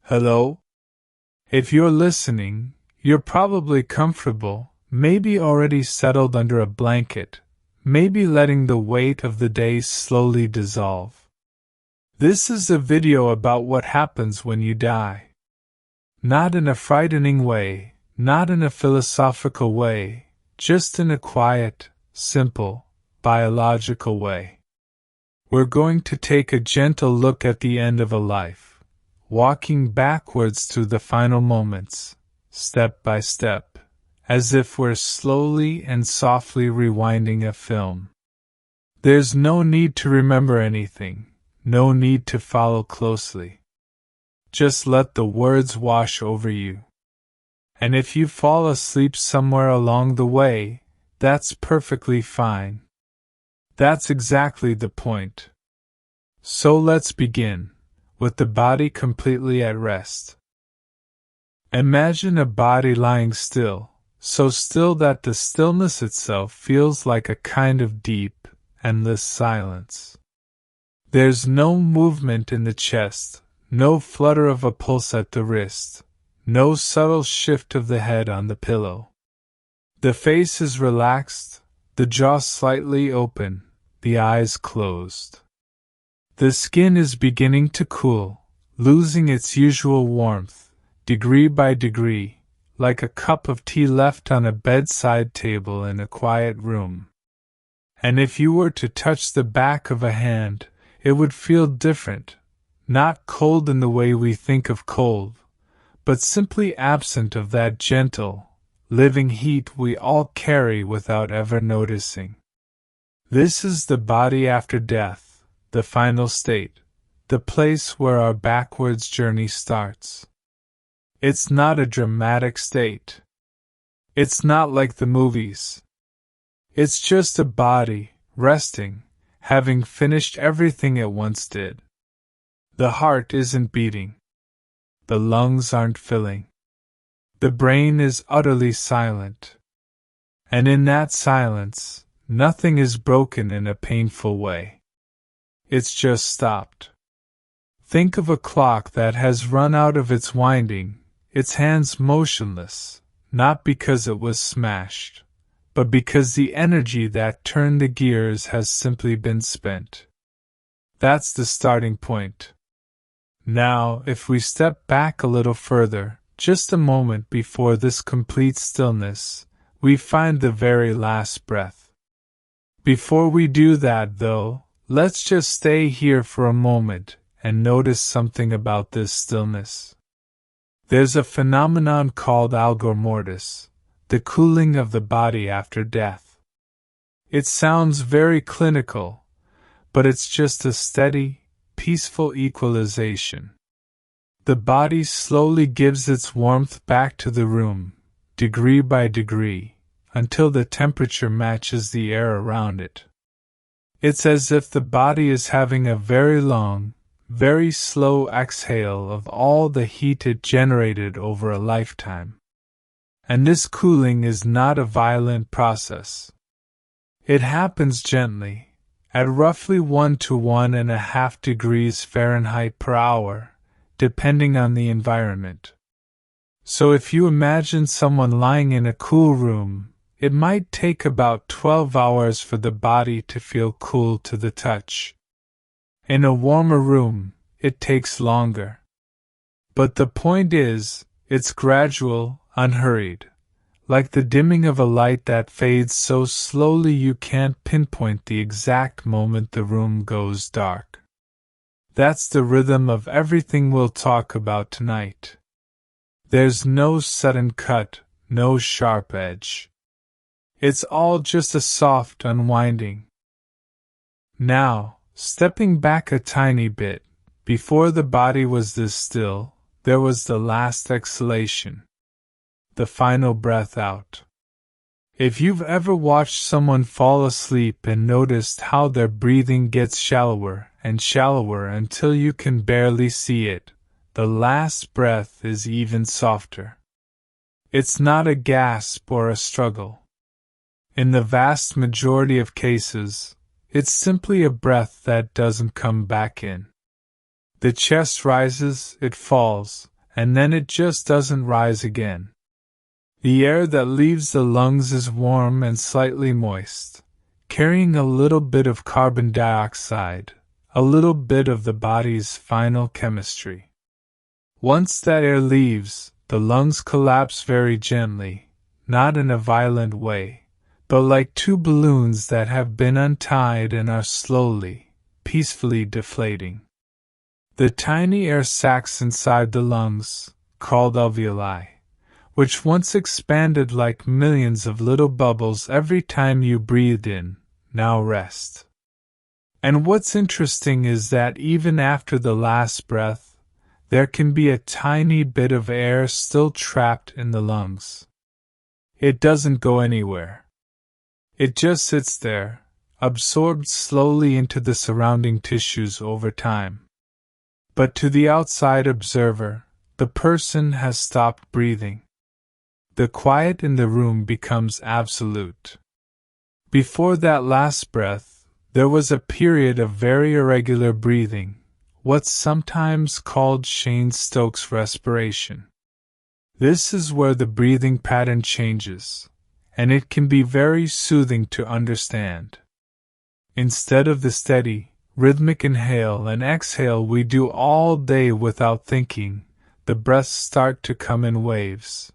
Hello? If you're listening, you're probably comfortable, maybe already settled under a blanket, maybe letting the weight of the day slowly dissolve. This is a video about what happens when you die. Not in a frightening way, not in a philosophical way, just in a quiet, simple, biological way. We're going to take a gentle look at the end of a life, walking backwards through the final moments, step by step, as if we're slowly and softly rewinding a film. There's no need to remember anything, no need to follow closely. Just let the words wash over you. And if you fall asleep somewhere along the way, that's perfectly fine. That's exactly the point. So let's begin, with the body completely at rest. Imagine a body lying still, so still that the stillness itself feels like a kind of deep, endless silence. There's no movement in the chest, no flutter of a pulse at the wrist, no subtle shift of the head on the pillow. The face is relaxed, the jaw slightly open, the eyes closed. The skin is beginning to cool, losing its usual warmth, degree by degree, like a cup of tea left on a bedside table in a quiet room. And if you were to touch the back of a hand, it would feel different, not cold in the way we think of cold, but simply absent of that gentle, living heat we all carry without ever noticing. This is the body after death, the final state, the place where our backwards journey starts. It's not a dramatic state. It's not like the movies. It's just a body, resting, having finished everything it once did. The heart isn't beating. The lungs aren't filling. The brain is utterly silent. And in that silence, nothing is broken in a painful way. It's just stopped. Think of a clock that has run out of its winding, its hands motionless, not because it was smashed, but because the energy that turned the gears has simply been spent. That's the starting point. Now, if we step back a little further, just a moment before this complete stillness, we find the very last breath. Before we do that, though, let's just stay here for a moment and notice something about this stillness. There's a phenomenon called algor mortis, the cooling of the body after death. It sounds very clinical, but it's just a steady, peaceful equalization. The body slowly gives its warmth back to the room, degree by degree, until the temperature matches the air around it. It's as if the body is having a very long, very slow exhale of all the heat it generated over a lifetime. And this cooling is not a violent process. It happens gently, at roughly 1 to 1.5 degrees Fahrenheit per hour, depending on the environment. So if you imagine someone lying in a cool room, it might take about 12 hours for the body to feel cool to the touch. In a warmer room, it takes longer. But the point is, it's gradual, unhurried, like the dimming of a light that fades so slowly you can't pinpoint the exact moment the room goes dark. That's the rhythm of everything we'll talk about tonight. There's no sudden cut, no sharp edge. It's all just a soft unwinding. Now, stepping back a tiny bit, before the body was this still, there was the last exhalation. The final breath out. If you've ever watched someone fall asleep and noticed how their breathing gets shallower and shallower until you can barely see it, the last breath is even softer. It's not a gasp or a struggle. In the vast majority of cases, it's simply a breath that doesn't come back in. The chest rises, it falls, and then it just doesn't rise again. The air that leaves the lungs is warm and slightly moist, carrying a little bit of carbon dioxide, a little bit of the body's final chemistry. Once that air leaves, the lungs collapse very gently, not in a violent way, but like two balloons that have been untied and are slowly, peacefully deflating. The tiny air sacs inside the lungs, called alveoli, which once expanded like millions of little bubbles every time you breathed in, now rest. And what's interesting is that even after the last breath, there can be a tiny bit of air still trapped in the lungs. It doesn't go anywhere. It just sits there, absorbed slowly into the surrounding tissues over time. But to the outside observer, the person has stopped breathing. The quiet in the room becomes absolute. Before that last breath, there was a period of very irregular breathing, what's sometimes called Cheyne-Stokes respiration. This is where the breathing pattern changes, and it can be very soothing to understand. Instead of the steady, rhythmic inhale and exhale we do all day without thinking, the breaths start to come in waves.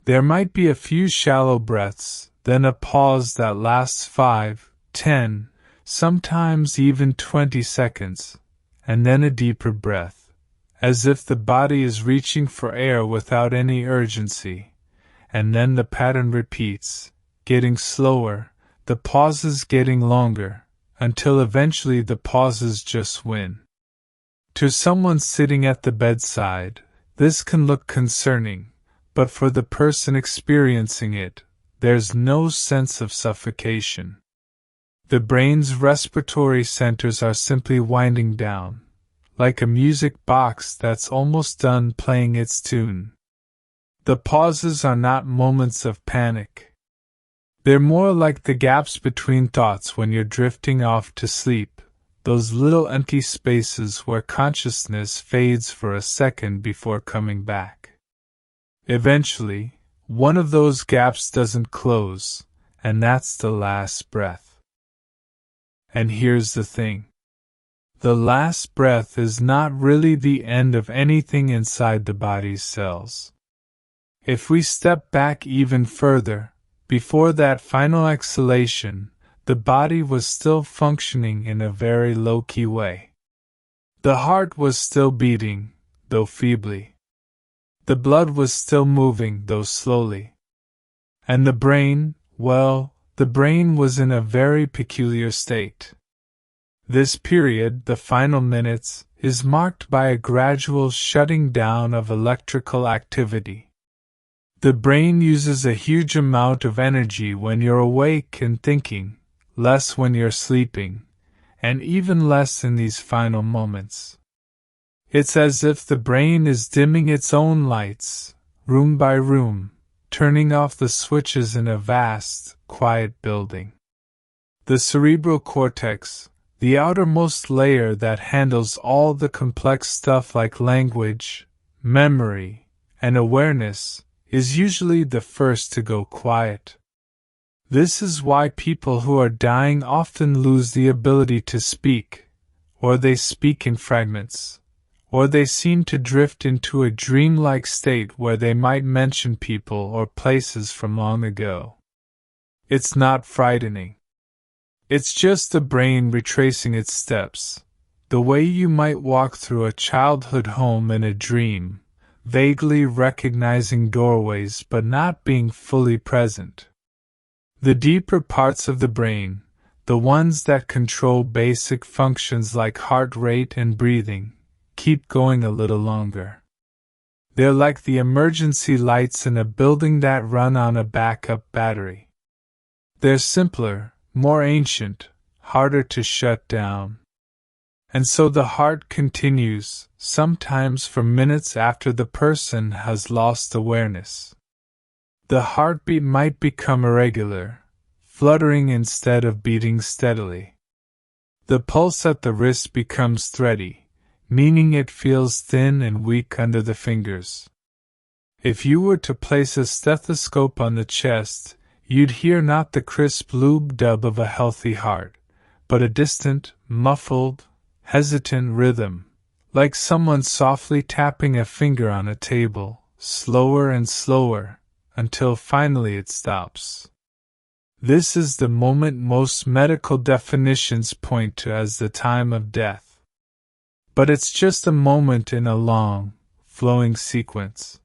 There might be a few shallow breaths, then a pause that lasts 5, 10, sometimes even 20 seconds, and then a deeper breath, as if the body is reaching for air without any urgency, and then the pattern repeats, getting slower, the pauses getting longer, until eventually the pauses just win. To someone sitting at the bedside, this can look concerning, but for the person experiencing it, there's no sense of suffocation. The brain's respiratory centers are simply winding down, like a music box that's almost done playing its tune. The pauses are not moments of panic. They're more like the gaps between thoughts when you're drifting off to sleep, those little empty spaces where consciousness fades for a second before coming back. Eventually, one of those gaps doesn't close, and that's the last breath. And here's the thing. The last breath is not really the end of anything inside the body's cells. If we step back even further, before that final exhalation, the body was still functioning in a very low-key way. The heart was still beating, though feebly. The blood was still moving, though slowly. And the brain, well, the brain was in a very peculiar state. This period, the final minutes, is marked by a gradual shutting down of electrical activity. The brain uses a huge amount of energy when you're awake and thinking, less when you're sleeping, and even less in these final moments. It's as if the brain is dimming its own lights, room by room, turning off the switches in a vast, quiet building. The cerebral cortex, the outermost layer that handles all the complex stuff like language, memory, and awareness, is usually the first to go quiet. This is why people who are dying often lose the ability to speak, or they speak in fragments, or they seem to drift into a dreamlike state where they might mention people or places from long ago. It's not frightening. It's just the brain retracing its steps, the way you might walk through a childhood home in a dream, vaguely recognizing doorways but not being fully present. The deeper parts of the brain, the ones that control basic functions like heart rate and breathing, keep going a little longer. They're like the emergency lights in a building that run on a backup battery. They're simpler, more ancient, harder to shut down. And so the heart continues, sometimes for minutes after the person has lost awareness. The heartbeat might become irregular, fluttering instead of beating steadily. The pulse at the wrist becomes thready, meaning it feels thin and weak under the fingers. If you were to place a stethoscope on the chest, you'd hear not the crisp lube-dub of a healthy heart, but a distant, muffled, hesitant rhythm, like someone softly tapping a finger on a table, slower and slower, until finally it stops. This is the moment most medical definitions point to as the time of death. But it's just a moment in a long, flowing sequence.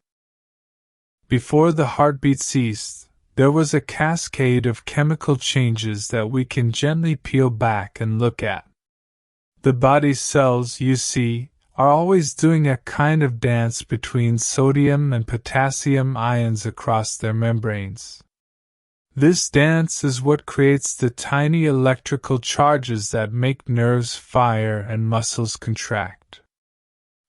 Before the heartbeat ceased, there was a cascade of chemical changes that we can gently peel back and look at. The body's cells, you see, are always doing a kind of dance between sodium and potassium ions across their membranes. This dance is what creates the tiny electrical charges that make nerves fire and muscles contract.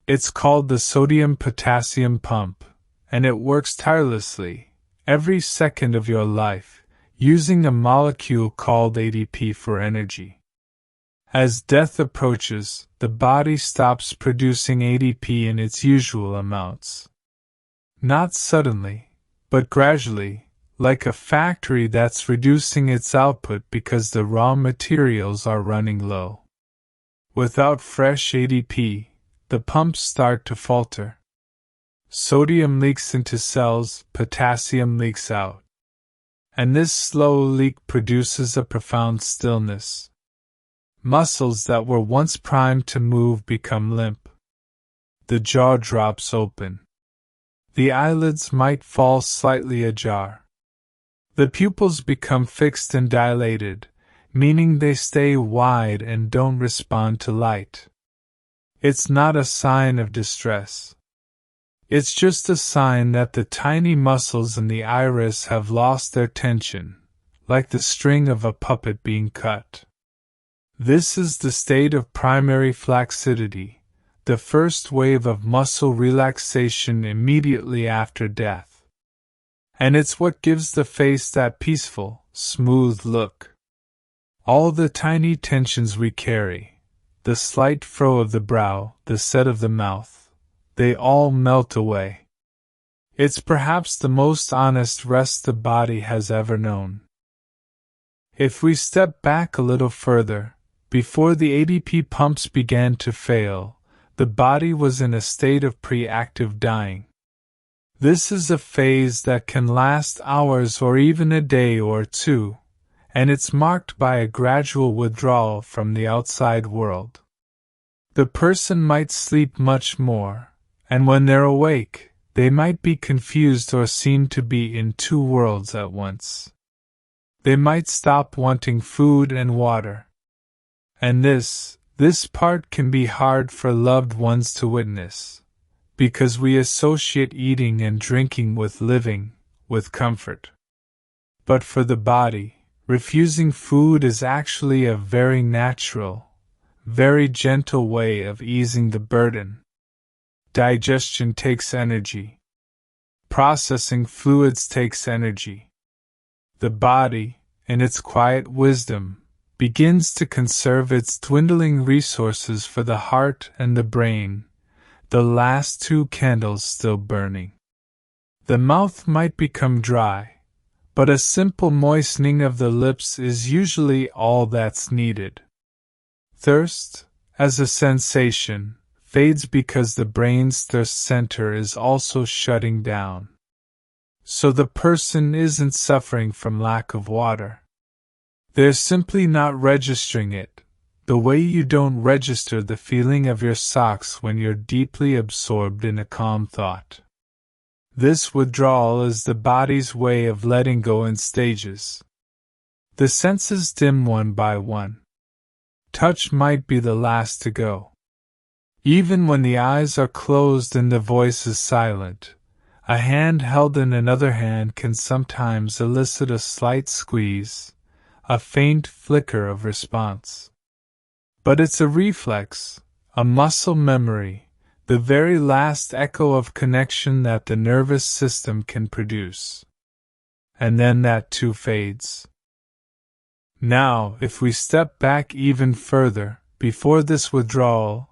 It's called the sodium-potassium pump, and it works tirelessly, every second of your life, using a molecule called ATP for energy. As death approaches, the body stops producing ATP in its usual amounts. Not suddenly, but gradually, like a factory that's reducing its output because the raw materials are running low. Without fresh ATP, the pumps start to falter. Sodium leaks into cells, potassium leaks out. And this slow leak produces a profound stillness. Muscles that were once primed to move become limp. The jaw drops open. The eyelids might fall slightly ajar. The pupils become fixed and dilated, meaning they stay wide and don't respond to light. It's not a sign of distress. It's just a sign that the tiny muscles in the iris have lost their tension, like the string of a puppet being cut. This is the state of primary flaccidity, the first wave of muscle relaxation immediately after death. And it's what gives the face that peaceful, smooth look. All the tiny tensions we carry, the slight frow of the brow, the set of the mouth, they all melt away. It's perhaps the most honest rest the body has ever known. If we step back a little further, before the ATP pumps began to fail, the body was in a state of pre-active dying. This is a phase that can last hours or even a day or two, and it's marked by a gradual withdrawal from the outside world. The person might sleep much more, and when they're awake, they might be confused or seem to be in two worlds at once. They might stop wanting food and water. And this part can be hard for loved ones to witness, because we associate eating and drinking with living, with comfort. But for the body, refusing food is actually a very natural, very gentle way of easing the burden. Digestion takes energy. Processing fluids takes energy. The body, in its quiet wisdom, begins to conserve its dwindling resources for the heart and the brain, the last two candles still burning. The mouth might become dry, but a simple moistening of the lips is usually all that's needed. Thirst, as a sensation, fades because the brain's thirst center is also shutting down. So the person isn't suffering from lack of water. They're simply not registering it, the way you don't register the feeling of your socks when you're deeply absorbed in a calm thought. This withdrawal is the body's way of letting go in stages. The senses dim one by one. Touch might be the last to go. Even when the eyes are closed and the voice is silent, a hand held in another hand can sometimes elicit a slight squeeze, a faint flicker of response. But it's a reflex, a muscle memory, the very last echo of connection that the nervous system can produce. And then that too fades. Now, if we step back even further, before this withdrawal,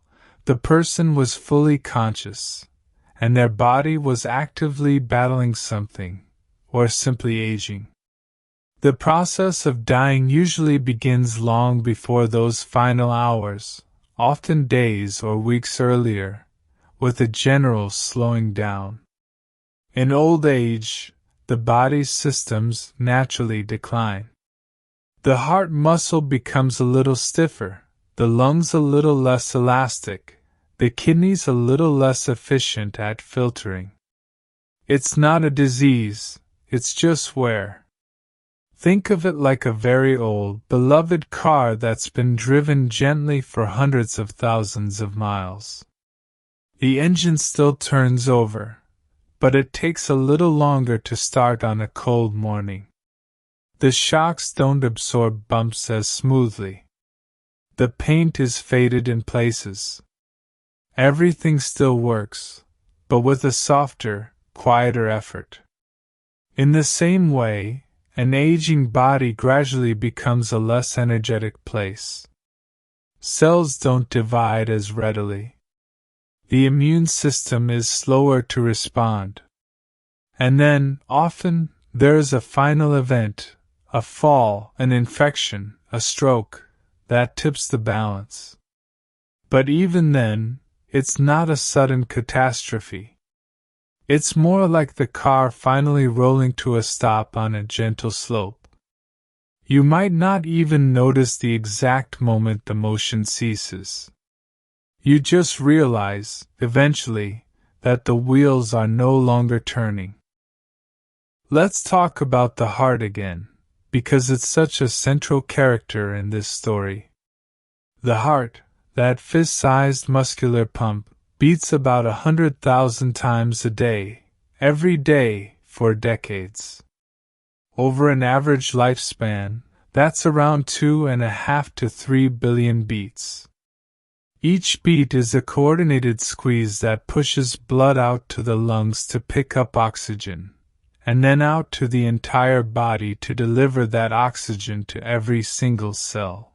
the person was fully conscious, and their body was actively battling something, or simply aging. The process of dying usually begins long before those final hours, often days or weeks earlier, with a general slowing down. In old age, the body's systems naturally decline. The heart muscle becomes a little stiffer, the lungs a little less elastic, the kidneys a little less efficient at filtering. It's not a disease, it's just wear. Think of it like a very old, beloved car that's been driven gently for hundreds of thousands of miles. The engine still turns over, but it takes a little longer to start on a cold morning. The shocks don't absorb bumps as smoothly. The paint is faded in places. Everything still works, but with a softer, quieter effort. In the same way, an aging body gradually becomes a less energetic place. Cells don't divide as readily. The immune system is slower to respond. And then, often, there is a final event, a fall, an infection, a stroke, that tips the balance. But even then, it's not a sudden catastrophe. It's more like the car finally rolling to a stop on a gentle slope. You might not even notice the exact moment the motion ceases. You just realize, eventually, that the wheels are no longer turning. Let's talk about the heart again, because it's such a central character in this story. The heart, that fist-sized muscular pump, beats about 100,000 times a day, every day, for decades. Over an average lifespan, that's around 2.5 to 3 billion beats. Each beat is a coordinated squeeze that pushes blood out to the lungs to pick up oxygen, and then out to the entire body to deliver that oxygen to every single cell.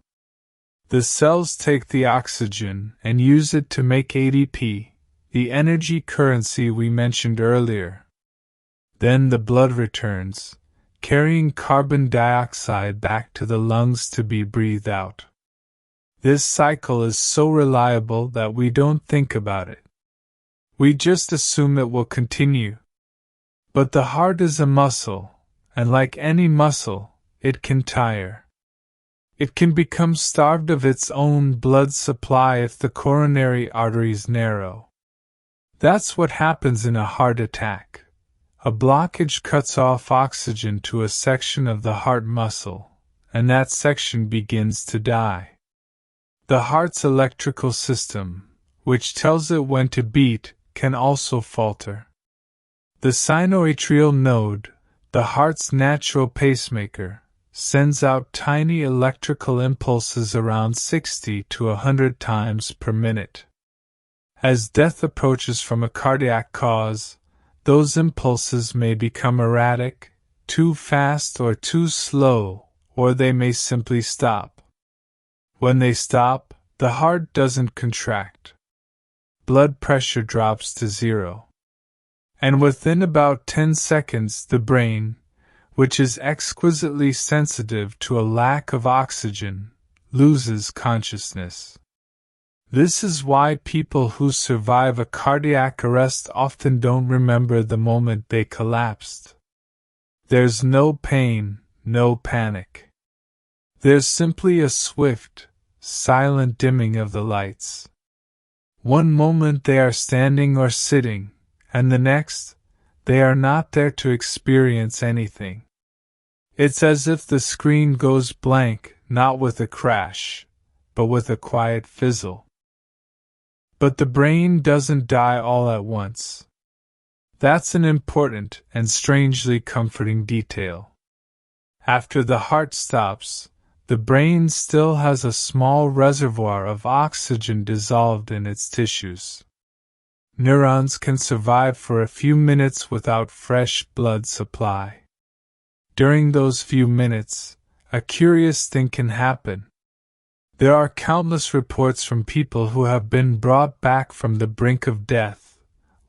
The cells take the oxygen and use it to make ATP, the energy currency we mentioned earlier. Then the blood returns, carrying carbon dioxide back to the lungs to be breathed out. This cycle is so reliable that we don't think about it. We just assume it will continue. But the heart is a muscle, and like any muscle, it can tire. It can become starved of its own blood supply if the coronary arteries narrow. That's what happens in a heart attack. A blockage cuts off oxygen to a section of the heart muscle, and that section begins to die. The heart's electrical system, which tells it when to beat, can also falter. The sinoatrial node, the heart's natural pacemaker, sends out tiny electrical impulses around 60 to 100 times per minute. As death approaches from a cardiac cause, those impulses may become erratic, too fast or too slow, or they may simply stop. When they stop, the heart doesn't contract. Blood pressure drops to 0. And within about 10 seconds the brain, which is exquisitely sensitive to a lack of oxygen, loses consciousness. This is why people who survive a cardiac arrest often don't remember the moment they collapsed. There's no pain, no panic. There's simply a swift, silent dimming of the lights. One moment they are standing or sitting, and the next, they are not there to experience anything. It's as if the screen goes blank, not with a crash, but with a quiet fizzle. But the brain doesn't die all at once. That's an important and strangely comforting detail. After the heart stops, the brain still has a small reservoir of oxygen dissolved in its tissues. Neurons can survive for a few minutes without fresh blood supply. During those few minutes, a curious thing can happen. There are countless reports from people who have been brought back from the brink of death,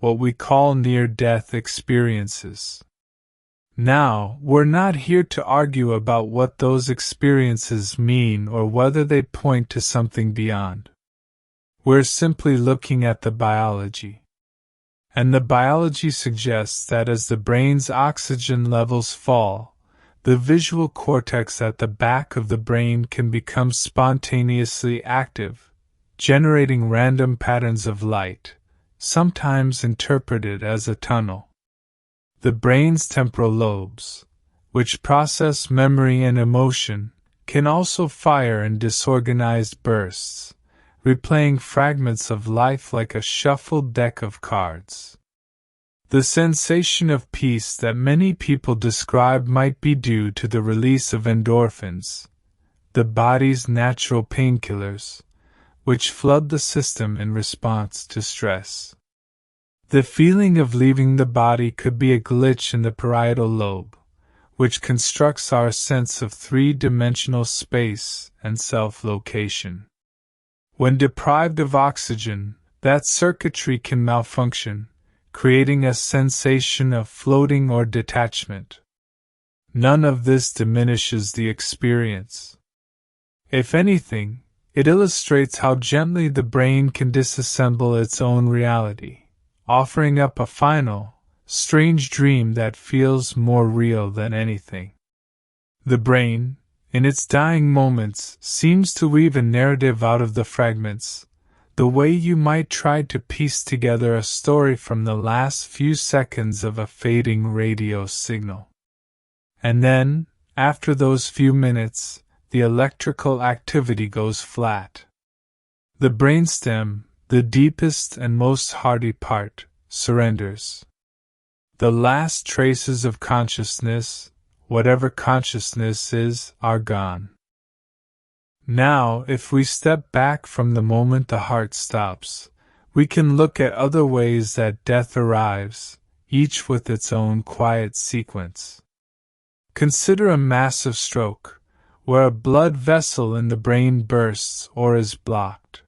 what we call near-death experiences. Now, we're not here to argue about what those experiences mean or whether they point to something beyond. We're simply looking at the biology. And the biology suggests that as the brain's oxygen levels fall, the visual cortex at the back of the brain can become spontaneously active, generating random patterns of light, sometimes interpreted as a tunnel. The brain's temporal lobes, which process memory and emotion, can also fire in disorganized bursts, replaying fragments of life like a shuffled deck of cards. The sensation of peace that many people describe might be due to the release of endorphins, the body's natural painkillers, which flood the system in response to stress. The feeling of leaving the body could be a glitch in the parietal lobe, which constructs our sense of three-dimensional space and self-location. When deprived of oxygen, that circuitry can malfunction, creating a sensation of floating or detachment. None of this diminishes the experience. If anything, it illustrates how gently the brain can disassemble its own reality, offering up a final, strange dream that feels more real than anything. The brain, in its dying moments, seems to weave a narrative out of the fragments, the way you might try to piece together a story from the last few seconds of a fading radio signal. And then, after those few minutes, the electrical activity goes flat. The brainstem, the deepest and most hardy part, surrenders. The last traces of consciousness, whatever consciousness is, are gone. Now, if we step back from the moment the heart stops, we can look at other ways that death arrives, each with its own quiet sequence. Consider a massive stroke, where a blood vessel in the brain bursts or is blocked.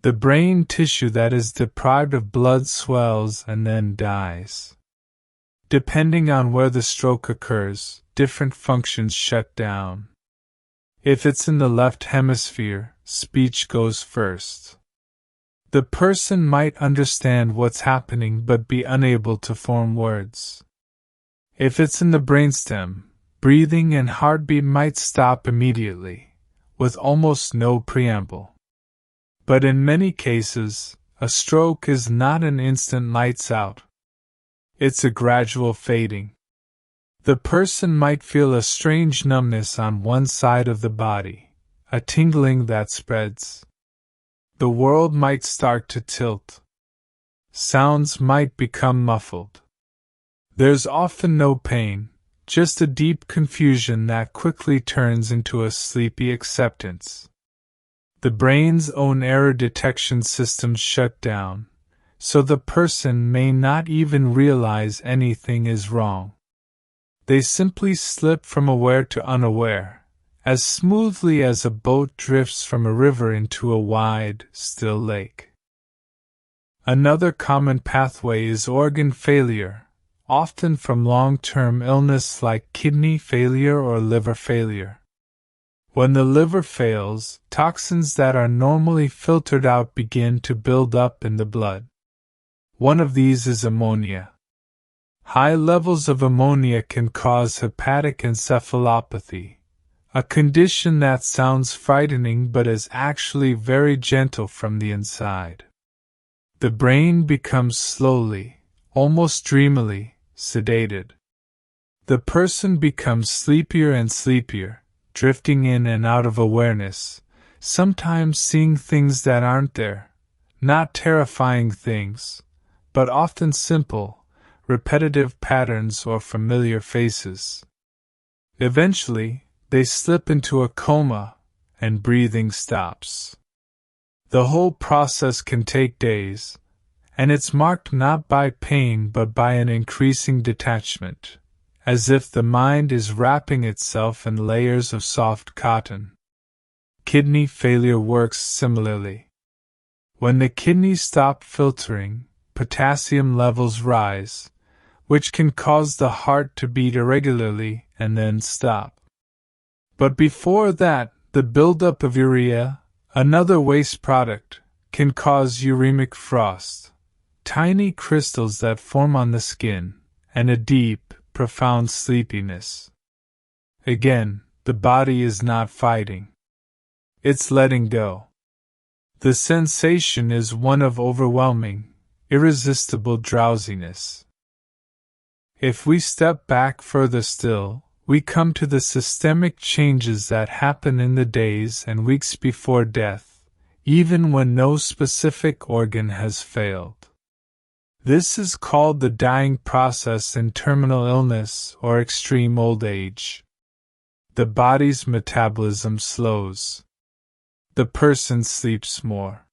The brain tissue that is deprived of blood swells and then dies. Depending on where the stroke occurs, different functions shut down. If it's in the left hemisphere, speech goes first. The person might understand what's happening but be unable to form words. If it's in the brainstem, breathing and heartbeat might stop immediately, with almost no preamble. But in many cases, a stroke is not an instant lights out. It's a gradual fading. The person might feel a strange numbness on one side of the body, a tingling that spreads. The world might start to tilt. Sounds might become muffled. There's often no pain, just a deep confusion that quickly turns into a sleepy acceptance. The brain's own error detection systems shut down, so the person may not even realize anything is wrong. They simply slip from aware to unaware, as smoothly as a boat drifts from a river into a wide, still lake. Another common pathway is organ failure, often from long-term illness like kidney failure or liver failure. When the liver fails, toxins that are normally filtered out begin to build up in the blood. One of these is ammonia. High levels of ammonia can cause hepatic encephalopathy, a condition that sounds frightening but is actually very gentle from the inside. The brain becomes slowly, almost dreamily, sedated. The person becomes sleepier and sleepier, drifting in and out of awareness, sometimes seeing things that aren't there, not terrifying things, but often simple, repetitive patterns or familiar faces. Eventually, they slip into a coma, and breathing stops. The whole process can take days, and it's marked not by pain but by an increasing detachment, as if the mind is wrapping itself in layers of soft cotton. Kidney failure works similarly. When the kidneys stop filtering, potassium levels rise, which can cause the heart to beat irregularly and then stop. But before that, the buildup of urea, another waste product, can cause uremic frost, tiny crystals that form on the skin, and a deep, profound sleepiness. Again, the body is not fighting. It's letting go. The sensation is one of overwhelming, irresistible drowsiness. If we step back further still, we come to the systemic changes that happen in the days and weeks before death, even when no specific organ has failed. This is called the dying process in terminal illness or extreme old age. The body's metabolism slows. The person sleeps more.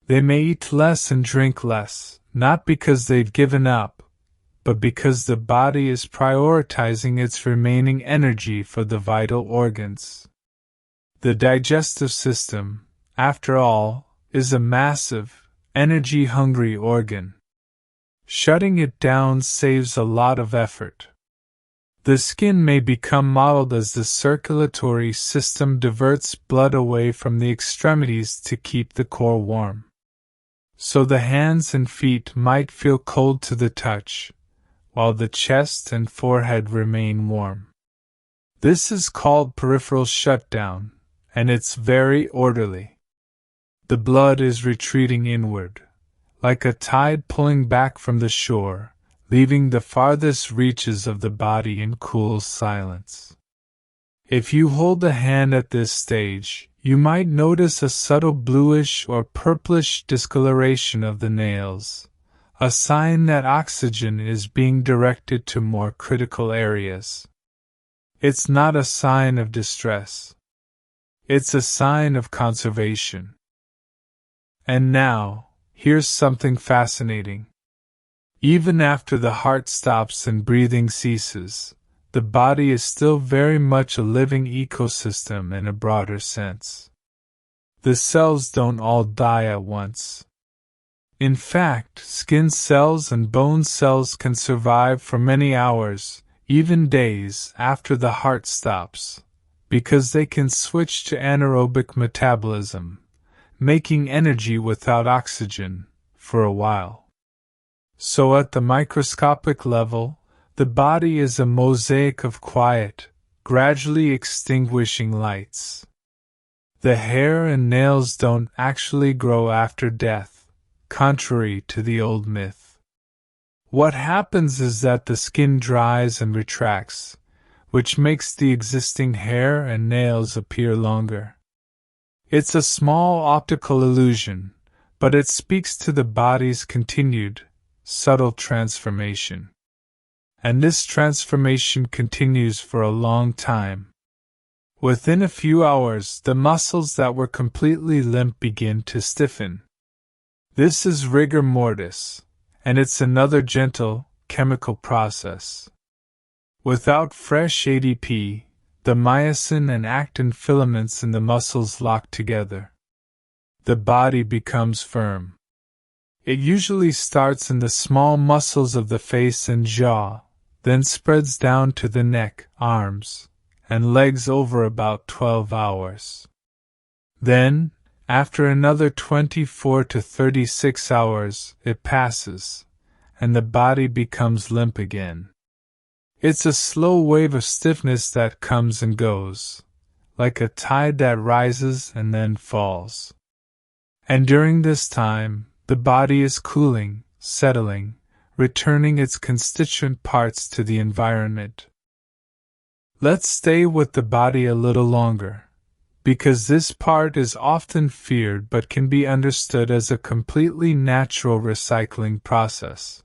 They may eat less and drink less, not because they've given up, but because the body is prioritizing its remaining energy for the vital organs. The digestive system, after all, is a massive, energy-hungry organ. Shutting it down saves a lot of effort. The skin may become mottled as the circulatory system diverts blood away from the extremities to keep the core warm. So the hands and feet might feel cold to the touch, while the chest and forehead remain warm. This is called peripheral shutdown, and it's very orderly. The blood is retreating inward, like a tide pulling back from the shore, leaving the farthest reaches of the body in cool silence. If you hold a hand at this stage, you might notice a subtle bluish or purplish discoloration of the nails, a sign that oxygen is being directed to more critical areas. It's not a sign of distress. It's a sign of conservation. And now, here's something fascinating. Even after the heart stops and breathing ceases, the body is still very much a living ecosystem in a broader sense. The cells don't all die at once. In fact, skin cells and bone cells can survive for many hours, even days, after the heart stops, because they can switch to anaerobic metabolism, making energy without oxygen, for a while. So at the microscopic level, the body is a mosaic of quiet, gradually extinguishing lights. The hair and nails don't actually grow after death, contrary to the old myth. What happens is that the skin dries and retracts, which makes the existing hair and nails appear longer. It's a small optical illusion, but it speaks to the body's continued, subtle transformation. And this transformation continues for a long time. Within a few hours, the muscles that were completely limp begin to stiffen. This is rigor mortis, and it's another gentle, chemical process. Without fresh ADP, the myosin and actin filaments in the muscles lock together. The body becomes firm. It usually starts in the small muscles of the face and jaw, then spreads down to the neck, arms, and legs over about 12 hours. Then, after another 24 to 36 hours, it passes, and the body becomes limp again. It's a slow wave of stiffness that comes and goes, like a tide that rises and then falls. And during this time, the body is cooling, settling, returning its constituent parts to the environment. Let's stay with the body a little longer, because this part is often feared but can be understood as a completely natural recycling process.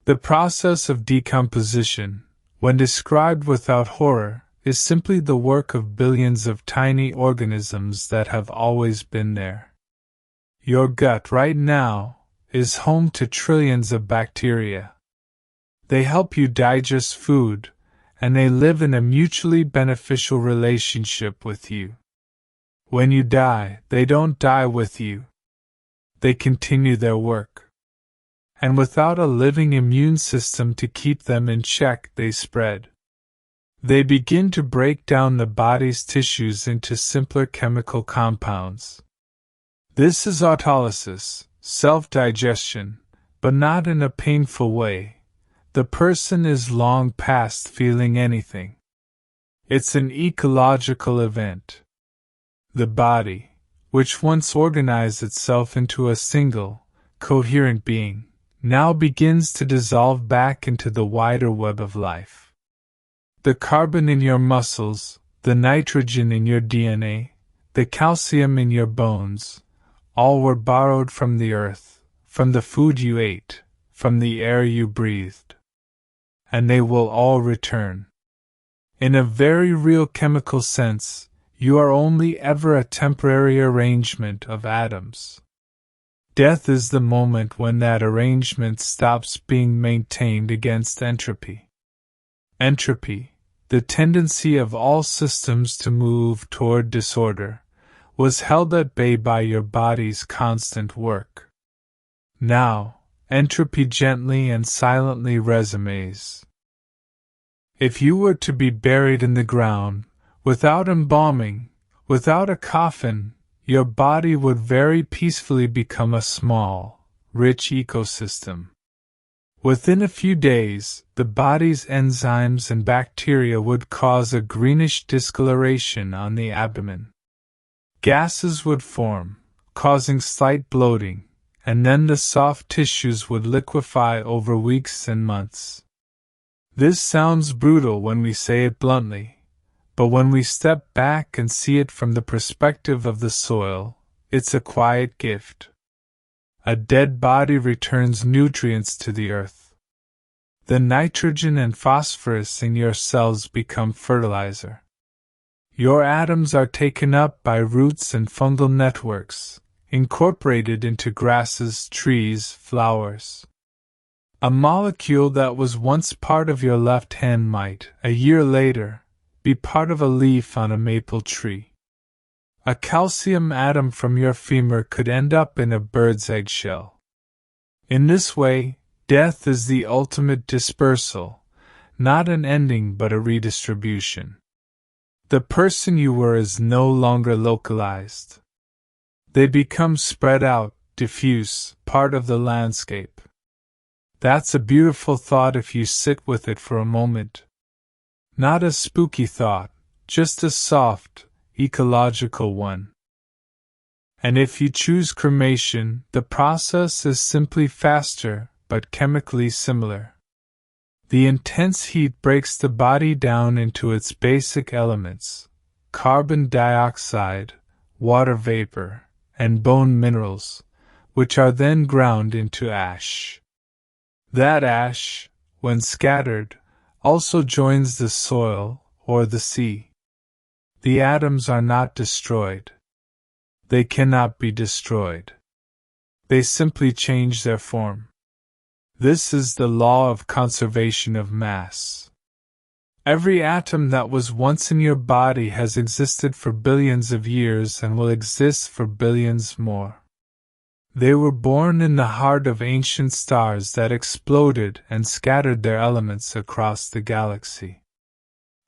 The process of decomposition, when described without horror, is simply the work of billions of tiny organisms that have always been there. Your gut right now is home to trillions of bacteria. They help you digest food, and they live in a mutually beneficial relationship with you. When you die, they don't die with you. They continue their work. And without a living immune system to keep them in check, they spread. They begin to break down the body's tissues into simpler chemical compounds. This is autolysis, self-digestion, but not in a painful way. The person is long past feeling anything. It's an ecological event. The body, which once organized itself into a single, coherent being, now begins to dissolve back into the wider web of life. The carbon in your muscles, the nitrogen in your DNA, the calcium in your bones, all were borrowed from the earth, from the food you ate, from the air you breathed. And they will all return. In a very real chemical sense, you are only ever a temporary arrangement of atoms. Death is the moment when that arrangement stops being maintained against entropy. Entropy, the tendency of all systems to move toward disorder, was held at bay by your body's constant work. Now, entropy gently and silently resumes. If you were to be buried in the ground, without embalming, without a coffin, your body would very peacefully become a small, rich ecosystem. Within a few days, the body's enzymes and bacteria would cause a greenish discoloration on the abdomen. Gases would form, causing slight bloating, and then the soft tissues would liquefy over weeks and months. This sounds brutal when we say it bluntly, but when we step back and see it from the perspective of the soil, it's a quiet gift. A dead body returns nutrients to the earth. The nitrogen and phosphorus in your cells become fertilizer. Your atoms are taken up by roots and fungal networks, incorporated into grasses, trees, flowers. A molecule that was once part of your left hand might, a year later, be part of a leaf on a maple tree. A calcium atom from your femur could end up in a bird's eggshell. In this way, death is the ultimate dispersal, not an ending but a redistribution. The person you were is no longer localized. They become spread out, diffuse, part of the landscape. That's a beautiful thought if you sit with it for a moment. Not a spooky thought, just a soft, ecological one. And if you choose cremation, the process is simply faster, but chemically similar. The intense heat breaks the body down into its basic elements: carbon dioxide, water vapor, and bone minerals, which are then ground into ash. That ash, when scattered, also joins the soil or the sea. The atoms are not destroyed. They cannot be destroyed. They simply change their form. This is the law of conservation of mass. Every atom that was once in your body has existed for billions of years and will exist for billions more. They were born in the heart of ancient stars that exploded and scattered their elements across the galaxy.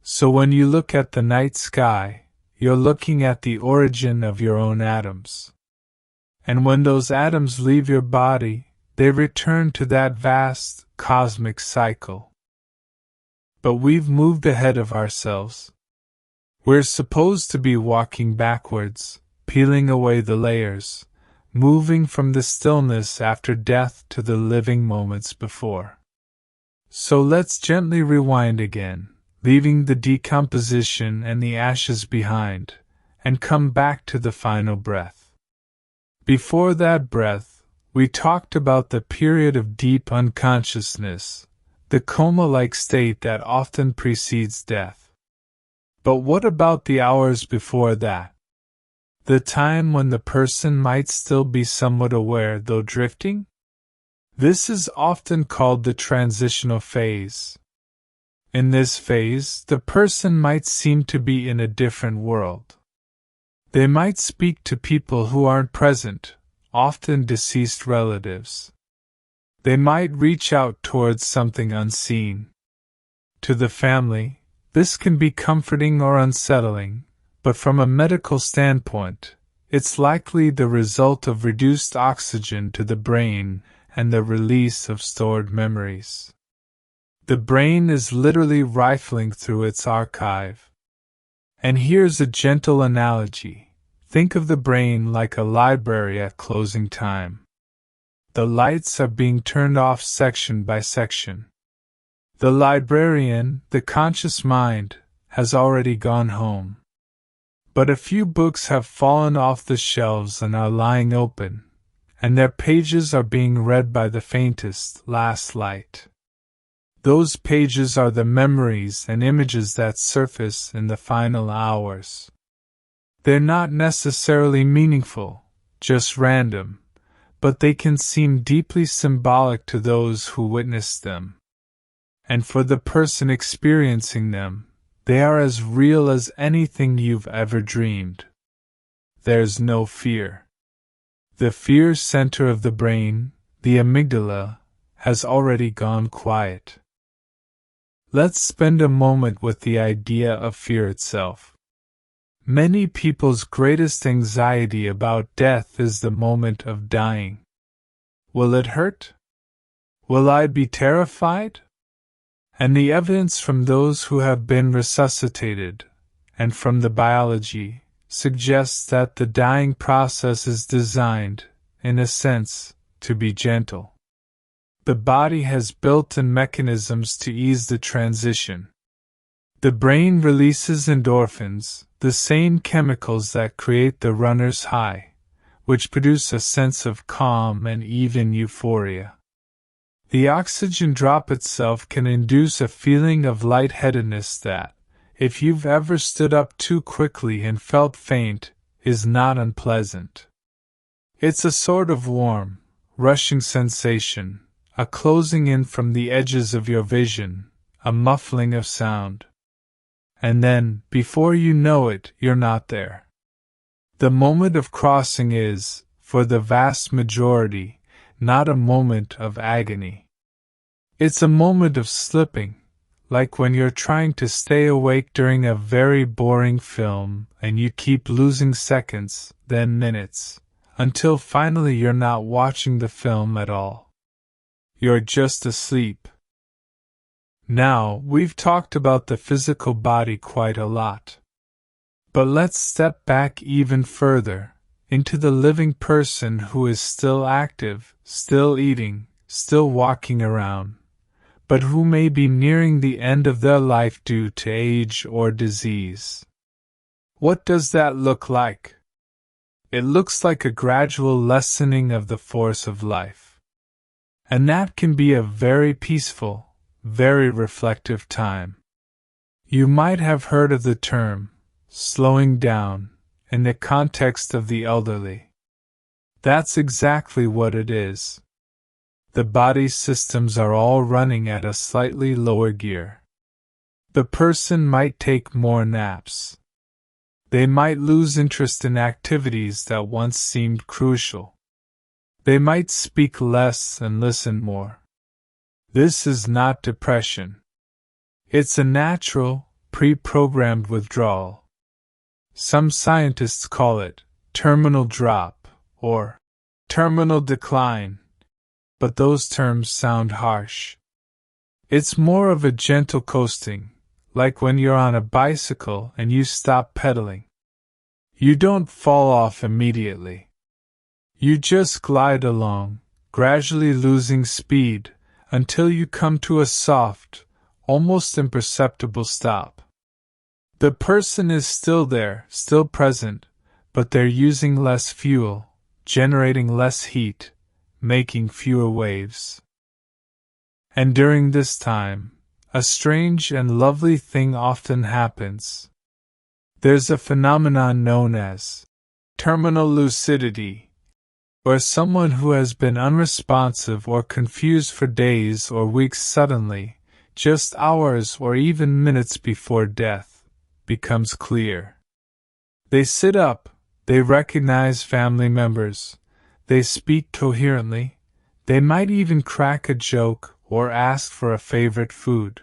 So when you look at the night sky, you're looking at the origin of your own atoms. And when those atoms leave your body, they return to that vast, cosmic cycle. But we've moved ahead of ourselves. We're supposed to be walking backwards, peeling away the layers, moving from the stillness after death to the living moments before. So let's gently rewind again, leaving the decomposition and the ashes behind, and come back to the final breath. Before that breath, we talked about the period of deep unconsciousness, the coma-like state that often precedes death. But what about the hours before that? The time when the person might still be somewhat aware though drifting? This is often called the transitional phase. In this phase, the person might seem to be in a different world. They might speak to people who aren't present, often deceased relatives. They might reach out towards something unseen. To the family, this can be comforting or unsettling, but from a medical standpoint, it's likely the result of reduced oxygen to the brain and the release of stored memories. The brain is literally rifling through its archive. And here's a gentle analogy. Think of the brain like a library at closing time. The lights are being turned off section by section. The librarian, the conscious mind, has already gone home. But a few books have fallen off the shelves and are lying open, and their pages are being read by the faintest, last light. Those pages are the memories and images that surface in the final hours. They're not necessarily meaningful, just random, but they can seem deeply symbolic to those who witnessed them. And for the person experiencing them, they are as real as anything you've ever dreamed. There's no fear. The fear center of the brain, the amygdala, has already gone quiet. Let's spend a moment with the idea of fear itself. Many people's greatest anxiety about death is the moment of dying. Will it hurt? Will I be terrified? And the evidence from those who have been resuscitated, and from the biology, suggests that the dying process is designed, in a sense, to be gentle. The body has built-in mechanisms to ease the transition. The brain releases endorphins, the same chemicals that create the runner's high, which produce a sense of calm and even euphoria. The oxygen drop itself can induce a feeling of lightheadedness that, if you've ever stood up too quickly and felt faint, is not unpleasant. It's a sort of warm, rushing sensation, a closing in from the edges of your vision, a muffling of sound. And then, before you know it, you're not there. The moment of crossing is, for the vast majority, not a moment of agony. It's a moment of slipping, like when you're trying to stay awake during a very boring film and you keep losing seconds, then minutes, until finally you're not watching the film at all. You're just asleep. Now, we've talked about the physical body quite a lot. But let's step back even further, into the living person who is still active, still eating, still walking around, but who may be nearing the end of their life due to age or disease. What does that look like? It looks like a gradual lessening of the force of life. And that can be a very peaceful, very reflective time. You might have heard of the term, slowing down, in the context of the elderly. That's exactly what it is. The body's systems are all running at a slightly lower gear. The person might take more naps. They might lose interest in activities that once seemed crucial. They might speak less and listen more. This is not depression. It's a natural, pre-programmed withdrawal. Some scientists call it terminal drop or terminal decline, but those terms sound harsh. It's more of a gentle coasting, like when you're on a bicycle and you stop pedaling. You don't fall off immediately. You just glide along, gradually losing speed, until you come to a soft, almost imperceptible stop. The person is still there, still present, but they're using less fuel, generating less heat, making fewer waves. And during this time, a strange and lovely thing often happens. There's a phenomenon known as terminal lucidity, where someone who has been unresponsive or confused for days or weeks suddenly, just hours or even minutes before death, becomes clear. They sit up, They recognize family members. They speak coherently. They might even crack a joke or ask for a favorite food.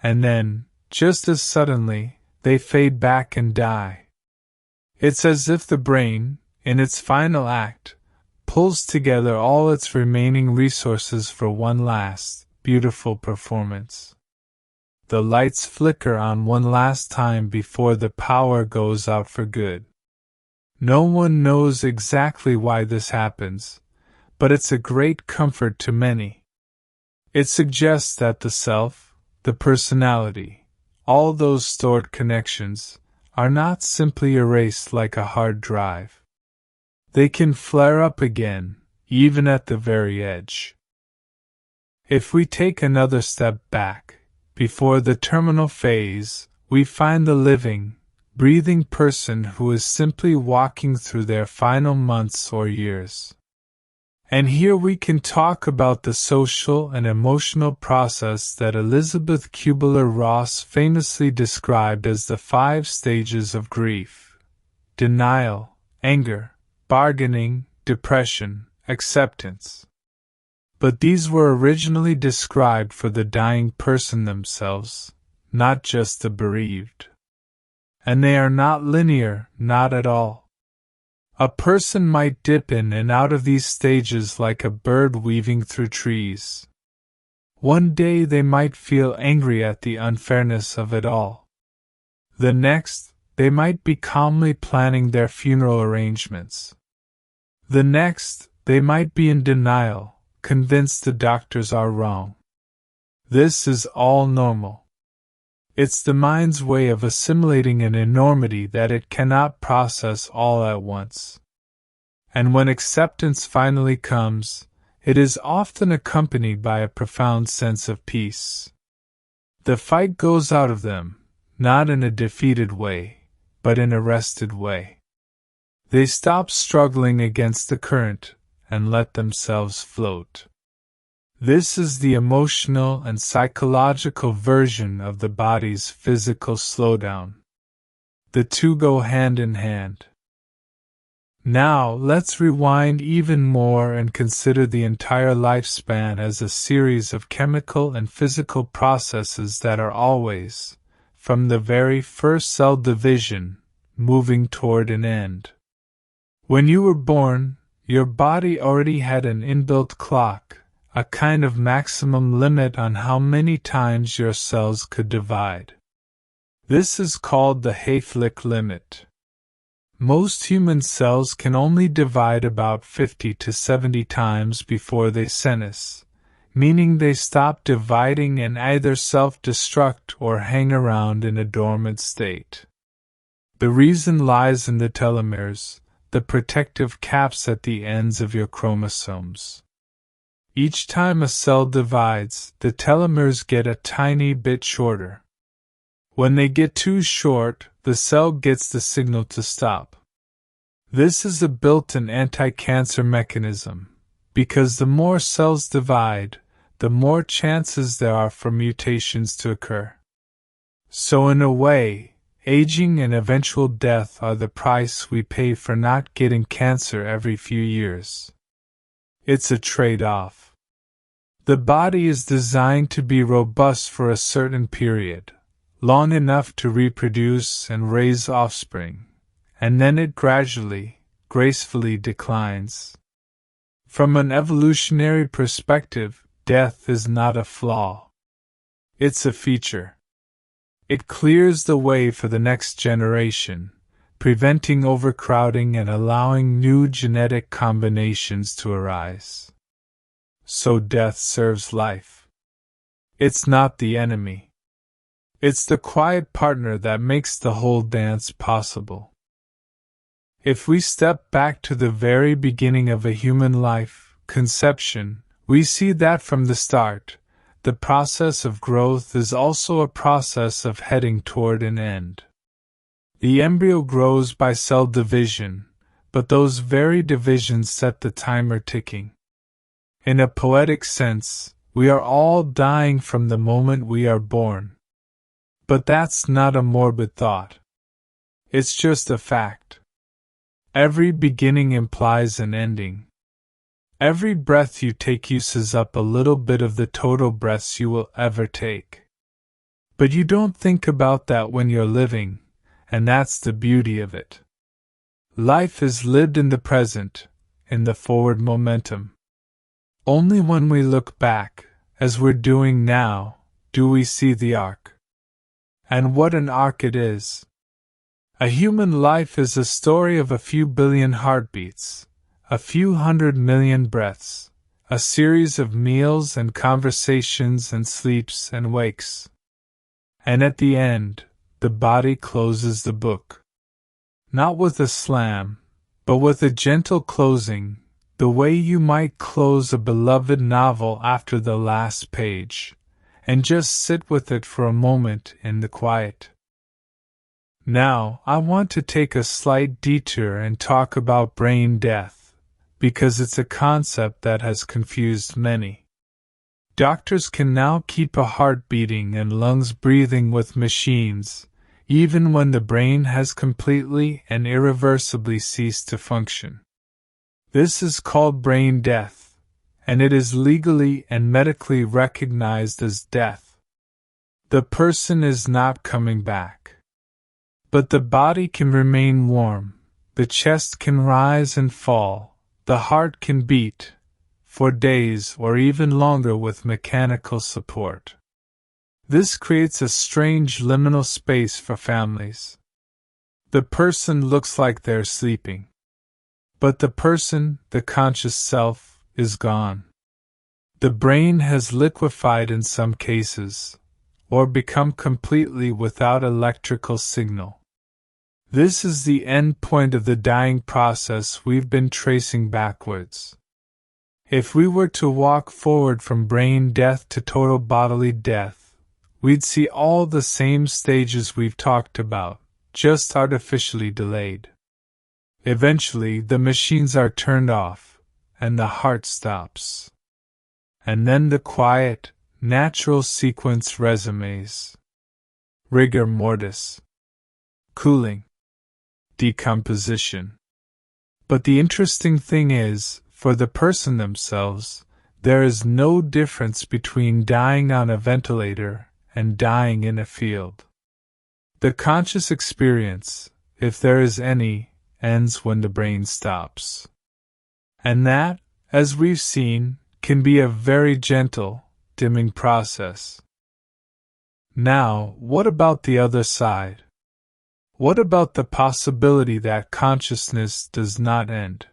And then, just as suddenly, they fade back and die. It's as if the brain, in its final act, pulls together all its remaining resources for one last, beautiful performance. The lights flicker on one last time before the power goes out for good. No one knows exactly why this happens, but it's a great comfort to many. It suggests that the self, the personality, all those stored connections, are not simply erased like a hard drive. They can flare up again, even at the very edge. If we take another step back, before the terminal phase, we find the living, breathing person who is simply walking through their final months or years. And here we can talk about the social and emotional process that Elizabeth Kubler-Ross famously described as the 5 stages of grief: denial, anger, bargaining, depression, acceptance. But these were originally described for the dying person themselves, not just the bereaved. And they are not linear, not at all. A person might dip in and out of these stages like a bird weaving through trees. One day they might feel angry at the unfairness of it all. The next, they might be calmly planning their funeral arrangements. The next, they might be in denial, convinced the doctors are wrong. This is all normal. It's the mind's way of assimilating an enormity that it cannot process all at once. And when acceptance finally comes, it is often accompanied by a profound sense of peace. The fight goes out of them, not in a defeated way, but in a rested way. They stop struggling against the current and let themselves float. This is the emotional and psychological version of the body's physical slowdown. The two go hand in hand. Now let's rewind even more and consider the entire lifespan as a series of chemical and physical processes that are always, from the very first cell division, moving toward an end. When you were born, your body already had an inbuilt clock, a kind of maximum limit on how many times your cells could divide. This is called the Hayflick limit. Most human cells can only divide about 50 to 70 times before they senesce, meaning they stop dividing and either self-destruct or hang around in a dormant state. The reason lies in the telomeres, the protective caps at the ends of your chromosomes. Each time a cell divides, the telomeres get a tiny bit shorter. When they get too short, the cell gets the signal to stop. This is a built-in anti-cancer mechanism, because the more cells divide, the more chances there are for mutations to occur. So in a way, aging and eventual death are the price we pay for not getting cancer every few years. It's a trade-off. The body is designed to be robust for a certain period, long enough to reproduce and raise offspring, and then it gradually, gracefully declines. From an evolutionary perspective, death is not a flaw. It's a feature. It clears the way for the next generation, preventing overcrowding and allowing new genetic combinations to arise. So death serves life. It's not the enemy. It's the quiet partner that makes the whole dance possible. If we step back to the very beginning of a human life, conception, we see that from the start, the process of growth is also a process of heading toward an end. The embryo grows by cell division, but those very divisions set the timer ticking. In a poetic sense, we are all dying from the moment we are born. But that's not a morbid thought. It's just a fact. Every beginning implies an ending. Every breath you take uses up a little bit of the total breaths you will ever take. But you don't think about that when you're living, and that's the beauty of it. Life is lived in the present, in the forward momentum. Only when we look back, as we're doing now, do we see the arc. And what an arc it is! A human life is a story of a few billion heartbeats, a few 100 million breaths, a series of meals and conversations and sleeps and wakes. And at the end, the body closes the book. Not with a slam, but with a gentle closing, the way you might close a beloved novel after the last page, and just sit with it for a moment in the quiet. Now, I want to take a slight detour and talk about brain death, because it's a concept that has confused many. Doctors can now keep a heart beating and lungs breathing with machines, even when the brain has completely and irreversibly ceased to function. This is called brain death, and it is legally and medically recognized as death. The person is not coming back. But the body can remain warm, the chest can rise and fall, the heart can beat, for days or even longer with mechanical support. This creates a strange liminal space for families. The person looks like they're sleeping. But the person, the conscious self, is gone. The brain has liquefied in some cases, or become completely without electrical signal. This is the end point of the dying process we've been tracing backwards. If we were to walk forward from brain death to total bodily death, we'd see all the same stages we've talked about, just artificially delayed. Eventually, the machines are turned off, and the heart stops. And then the quiet, natural sequence resumes. Rigor mortis. Cooling. Decomposition. But the interesting thing is, for the person themselves, there is no difference between dying on a ventilator and dying in a field. The conscious experience, if there is any, ends when the brain stops. And that, as we've seen, can be a very gentle, dimming process. Now, what about the other side? What about the possibility that consciousness does not end?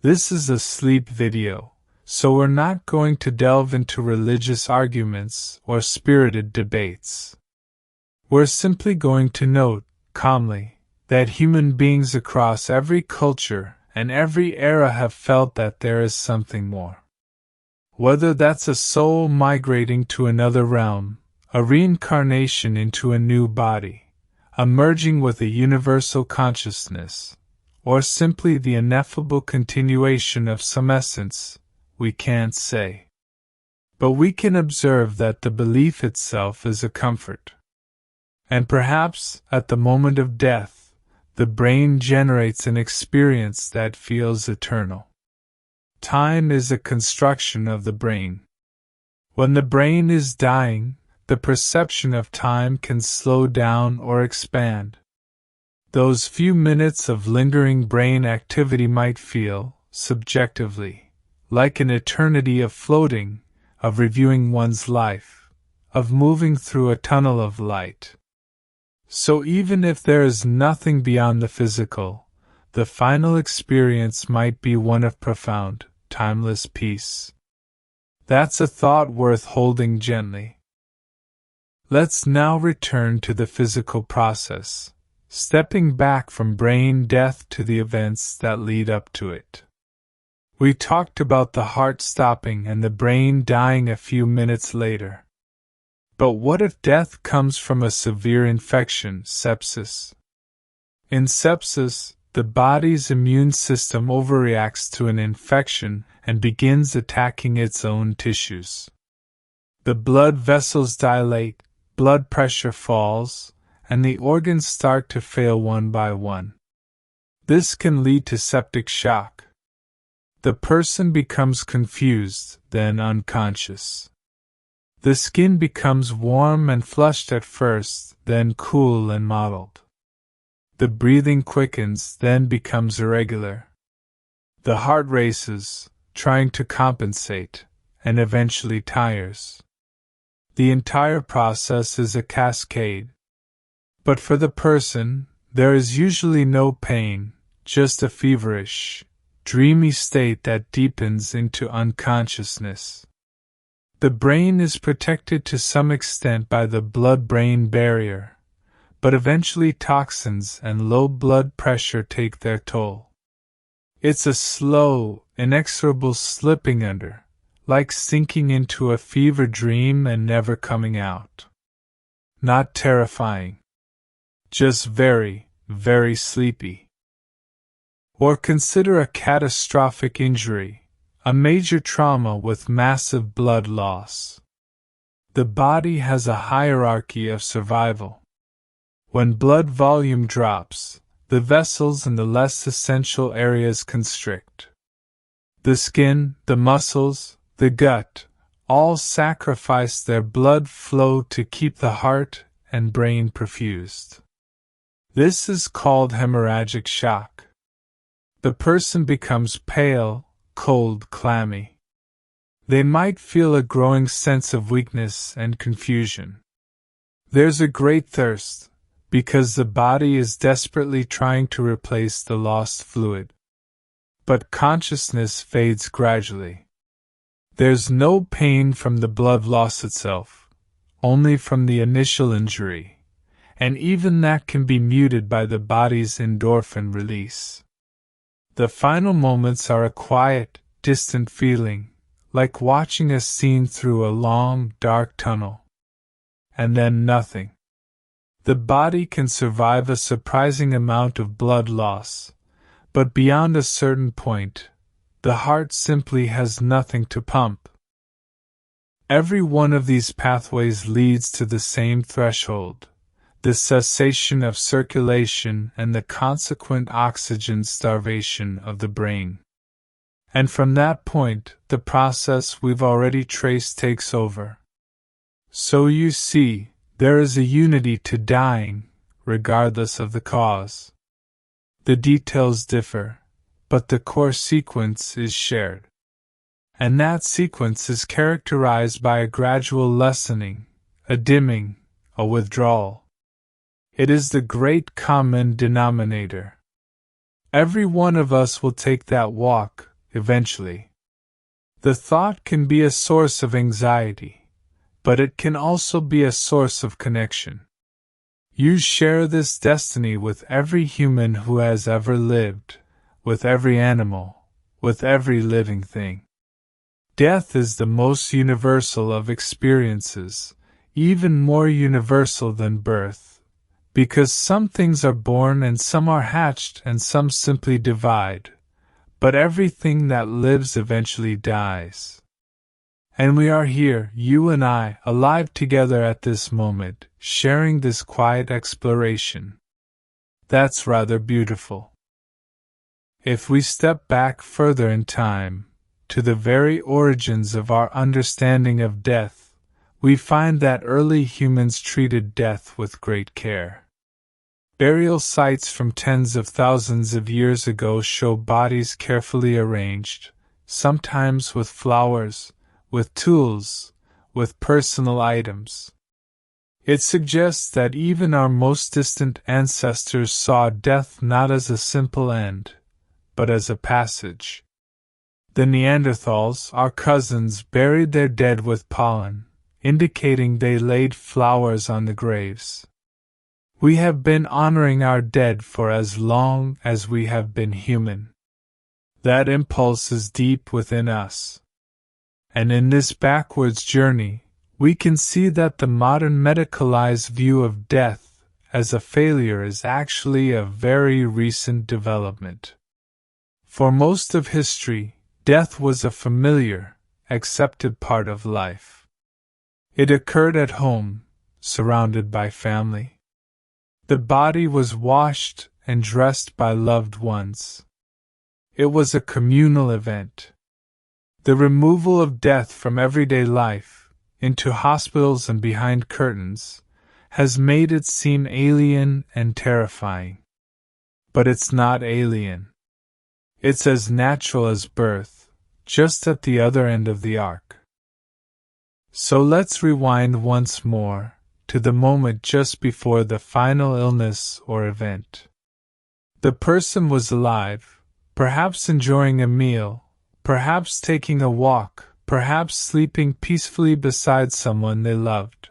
This is a sleep video, so we're not going to delve into religious arguments or spirited debates. We're simply going to note, calmly, that human beings across every culture and every era have felt that there is something more. Whether that's a soul migrating to another realm, a reincarnation into a new body, a merging with a universal consciousness, or simply the ineffable continuation of some essence, we can't say. But we can observe that the belief itself is a comfort. And perhaps, at the moment of death, the brain generates an experience that feels eternal. Time is a construction of the brain. When the brain is dying, the perception of time can slow down or expand. Those few minutes of lingering brain activity might feel, subjectively, like an eternity of floating, of reviewing one's life, of moving through a tunnel of light. So even if there is nothing beyond the physical, the final experience might be one of profound, timeless peace. That's a thought worth holding gently. Let's now return to the physical process, stepping back from brain death to the events that lead up to it. We talked about the heart stopping and the brain dying a few minutes later. But what if death comes from a severe infection, sepsis? In sepsis, the body's immune system overreacts to an infection and begins attacking its own tissues. The blood vessels dilate, blood pressure falls, and the organs start to fail one by one. This can lead to septic shock. The person becomes confused, then unconscious. The skin becomes warm and flushed at first, then cool and mottled. The breathing quickens, then becomes irregular. The heart races, trying to compensate, and eventually tires. The entire process is a cascade. But for the person, there is usually no pain, just a feverish, dreamy state that deepens into unconsciousness. The brain is protected to some extent by the blood-brain barrier, but eventually toxins and low blood pressure take their toll. It's a slow, inexorable slipping under, like sinking into a fever dream and never coming out. Not terrifying. Just very, very sleepy. Or consider a catastrophic injury, a major trauma with massive blood loss. The body has a hierarchy of survival. When blood volume drops, the vessels in the less essential areas constrict. The skin, the muscles, the gut, all sacrifice their blood flow to keep the heart and brain perfused. This is called hemorrhagic shock. The person becomes pale, cold, clammy. They might feel a growing sense of weakness and confusion. There's a great thirst, because the body is desperately trying to replace the lost fluid. But consciousness fades gradually. There's no pain from the blood loss itself, only from the initial injury, and even that can be muted by the body's endorphin release. The final moments are a quiet, distant feeling, like watching a scene through a long, dark tunnel. And then nothing. The body can survive a surprising amount of blood loss, but beyond a certain point, the heart simply has nothing to pump. Every one of these pathways leads to the same threshold, the cessation of circulation and the consequent oxygen starvation of the brain. And from that point, the process we've already traced takes over. So you see, there is a unity to dying, regardless of the cause. The details differ, but the core sequence is shared. And that sequence is characterized by a gradual lessening, a dimming, a withdrawal. It is the great common denominator. Every one of us will take that walk, eventually. The thought can be a source of anxiety, but it can also be a source of connection. You share this destiny with every human who has ever lived, with every animal, with every living thing. Death is the most universal of experiences, even more universal than birth, because some things are born and some are hatched and some simply divide, but everything that lives eventually dies. And we are here, you and I, alive together at this moment, sharing this quiet exploration. That's rather beautiful. If we step back further in time, to the very origins of our understanding of death, we find that early humans treated death with great care. Burial sites from tens of thousands of years ago show bodies carefully arranged, sometimes with flowers, with tools, with personal items. It suggests that even our most distant ancestors saw death not as a simple end, but as a passage. The Neanderthals, our cousins, buried their dead with pollen, indicating they laid flowers on the graves. We have been honoring our dead for as long as we have been human. That impulse is deep within us. And in this backwards journey, we can see that the modern medicalized view of death as a failure is actually a very recent development. For most of history, death was a familiar, accepted part of life. It occurred at home, surrounded by family. The body was washed and dressed by loved ones. It was a communal event. The removal of death from everyday life, into hospitals and behind curtains, has made it seem alien and terrifying. But it's not alien. It's as natural as birth, just at the other end of the arc. So let's rewind once more, to the moment just before the final illness or event. The person was alive, perhaps enjoying a meal, perhaps taking a walk, perhaps sleeping peacefully beside someone they loved.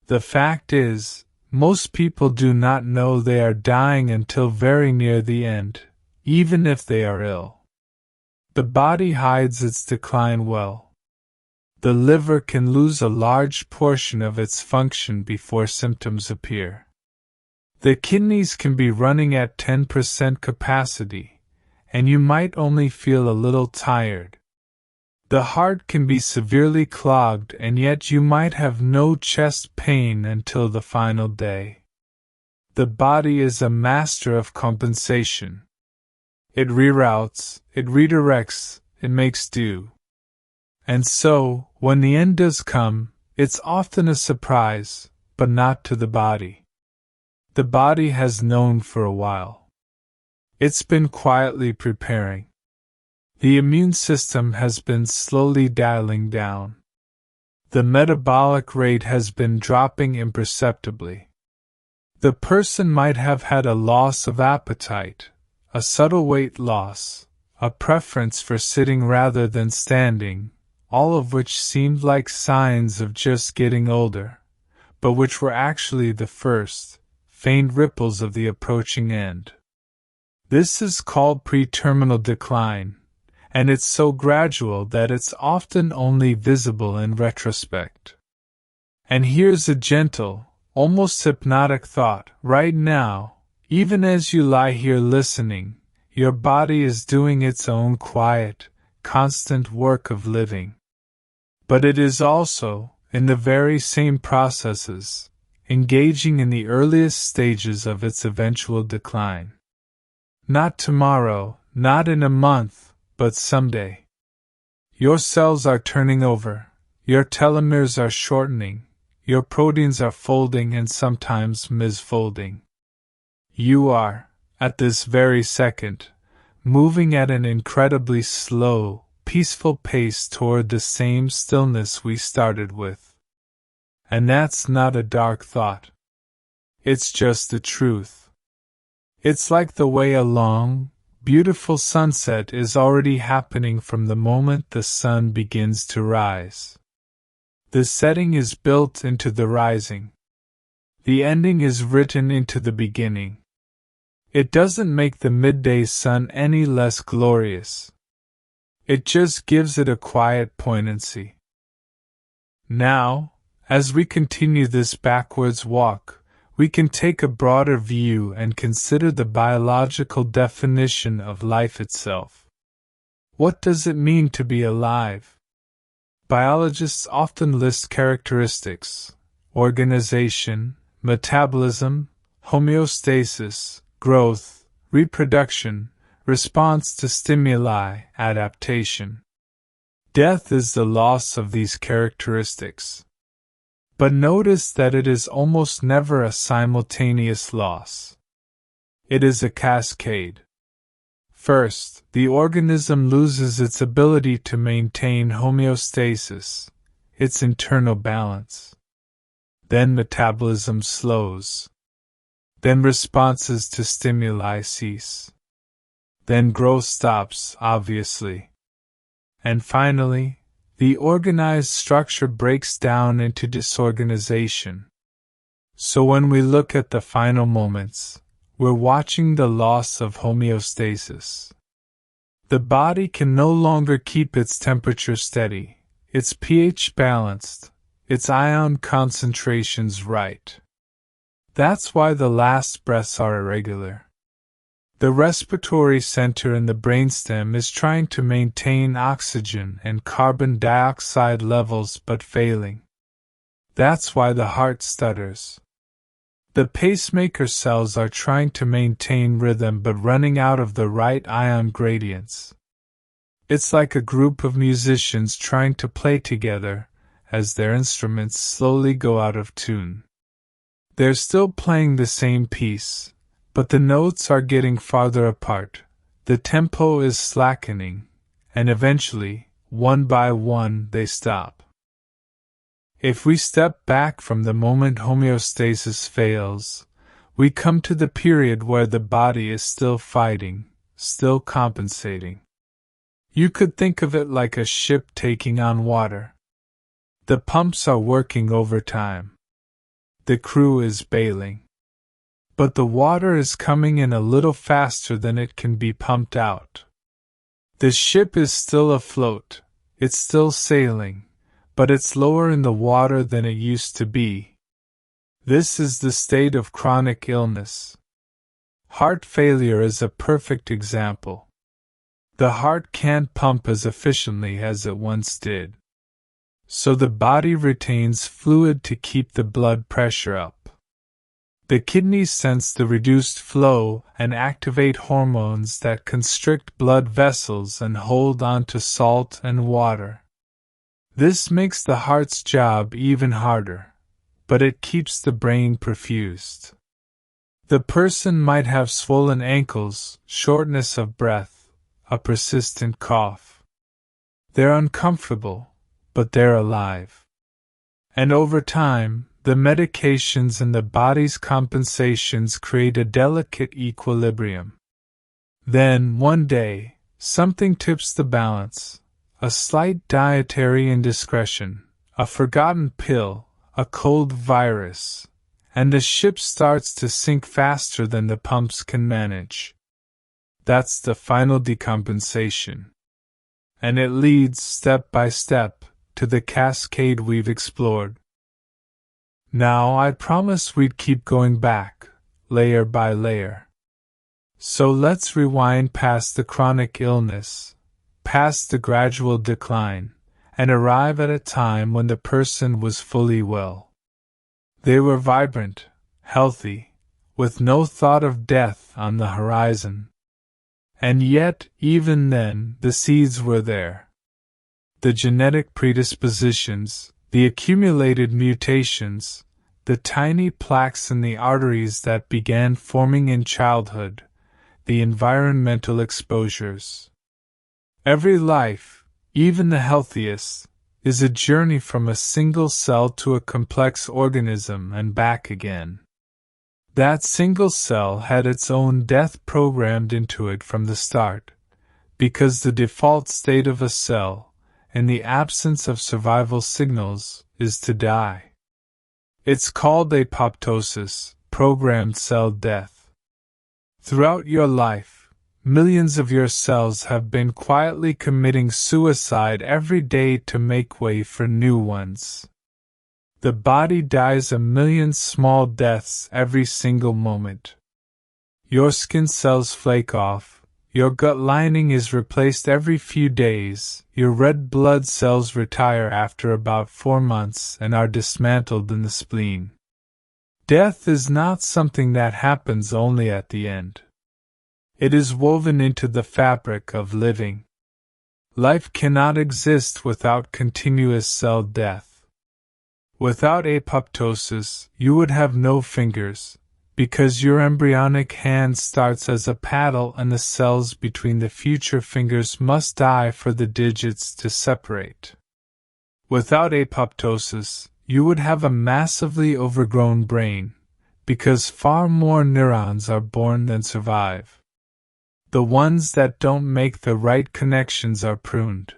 The fact is, most people do not know they are dying until very near the end, even if they are ill. The body hides its decline well. The liver can lose a large portion of its function before symptoms appear. The kidneys can be running at 10% capacity, and you might only feel a little tired. The heart can be severely clogged, and yet you might have no chest pain until the final day. The body is a master of compensation. It reroutes, it redirects, it makes do. And so, when the end does come, it's often a surprise, but not to the body. The body has known for a while. It's been quietly preparing. The immune system has been slowly dialing down. The metabolic rate has been dropping imperceptibly. The person might have had a loss of appetite, a subtle weight loss, a preference for sitting rather than standing, all of which seemed like signs of just getting older, but which were actually the first, faint ripples of the approaching end. This is called pre-terminal decline, and it's so gradual that it's often only visible in retrospect. And here's a gentle, almost hypnotic thought. Right now, even as you lie here listening, your body is doing its own quiet, constant work of living. But it is also, in the very same processes, engaging in the earliest stages of its eventual decline. Not tomorrow, not in a month, but someday. Your cells are turning over, your telomeres are shortening, your proteins are folding and sometimes misfolding. You are, at this very second, moving at an incredibly slow, peaceful pace toward the same stillness we started with. And that's not a dark thought. It's just the truth. It's like the way a long, beautiful sunset is already happening from the moment the sun begins to rise. The setting is built into the rising. The ending is written into the beginning. It doesn't make the midday sun any less glorious. It just gives it a quiet poignancy. Now, as we continue this backwards walk, we can take a broader view and consider the biological definition of life itself. What does it mean to be alive? Biologists often list characteristics: organization, metabolism, homeostasis, growth, reproduction, response to stimuli, adaptation. Death is the loss of these characteristics. But notice that it is almost never a simultaneous loss. It is a cascade. First, the organism loses its ability to maintain homeostasis, its internal balance. Then metabolism slows. Then responses to stimuli cease. Then growth stops, obviously. And finally, the organized structure breaks down into disorganization. So when we look at the final moments, we're watching the loss of homeostasis. The body can no longer keep its temperature steady, its pH balanced, its ion concentrations right. That's why the last breaths are irregular. The respiratory center in the brainstem is trying to maintain oxygen and carbon dioxide levels but failing. That's why the heart stutters. The pacemaker cells are trying to maintain rhythm but running out of the right ion gradients. It's like a group of musicians trying to play together, as their instruments slowly go out of tune. They're still playing the same piece, but the notes are getting farther apart, the tempo is slackening, and eventually, one by one, they stop. If we step back from the moment homeostasis fails, we come to the period where the body is still fighting, still compensating. You could think of it like a ship taking on water. The pumps are working overtime. The crew is bailing. But the water is coming in a little faster than it can be pumped out. The ship is still afloat, it's still sailing, but it's lower in the water than it used to be. This is the state of chronic illness. Heart failure is a perfect example. The heart can't pump as efficiently as it once did. So the body retains fluid to keep the blood pressure up. The kidneys sense the reduced flow and activate hormones that constrict blood vessels and hold on to salt and water. This makes the heart's job even harder, but it keeps the brain perfused. The person might have swollen ankles, shortness of breath, a persistent cough. They're uncomfortable, but they're alive. And over time, the medications and the body's compensations create a delicate equilibrium. Then, one day, something tips the balance. A slight dietary indiscretion, a forgotten pill, a cold virus, and the ship starts to sink faster than the pumps can manage. That's the final decompensation. And it leads, step by step, to the cascade we've explored. Now, I promised we'd keep going back, layer by layer. So let's rewind past the chronic illness, past the gradual decline, and arrive at a time when the person was fully well. They were vibrant, healthy, with no thought of death on the horizon. And yet, even then, the seeds were there. The genetic predispositions, the accumulated mutations, the tiny plaques in the arteries that began forming in childhood, the environmental exposures. Every life, even the healthiest, is a journey from a single cell to a complex organism and back again. That single cell had its own death programmed into it from the start, because the default state of a cell, in the absence of survival signals, is to die. It's called apoptosis, programmed cell death. Throughout your life, millions of your cells have been quietly committing suicide every day to make way for new ones. The body dies a million small deaths every single moment. Your skin cells flake off, your gut lining is replaced every few days, your red blood cells retire after about 4 months and are dismantled in the spleen. Death is not something that happens only at the end. It is woven into the fabric of living. Life cannot exist without continuous cell death. Without apoptosis, you would have no fingers, because your embryonic hand starts as a paddle and the cells between the future fingers must die for the digits to separate. Without apoptosis, you would have a massively overgrown brain, because far more neurons are born than survive. The ones that don't make the right connections are pruned.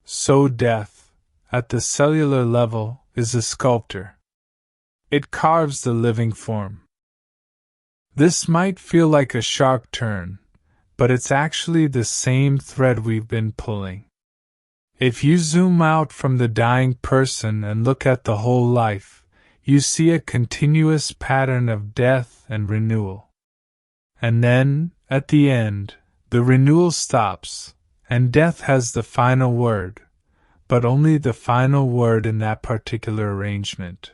So death, at the cellular level, is a sculptor. It carves the living form. This might feel like a sharp turn, but it's actually the same thread we've been pulling. If you zoom out from the dying person and look at the whole life, you see a continuous pattern of death and renewal. And then, at the end, the renewal stops, and death has the final word, but only the final word in that particular arrangement.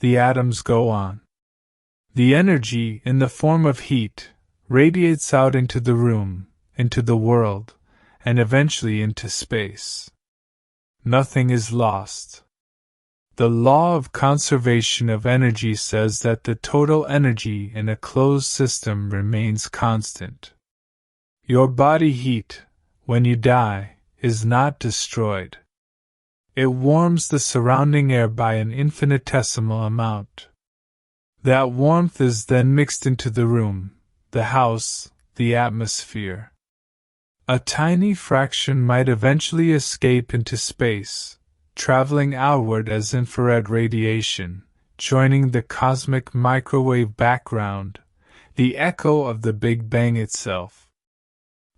The atoms go on. The energy, in the form of heat, radiates out into the room, into the world, and eventually into space. Nothing is lost. The law of conservation of energy says that the total energy in a closed system remains constant. Your body heat, when you die, is not destroyed. It warms the surrounding air by an infinitesimal amount. That warmth is then mixed into the room, the house, the atmosphere. A tiny fraction might eventually escape into space, traveling outward as infrared radiation, joining the cosmic microwave background, the echo of the Big Bang itself.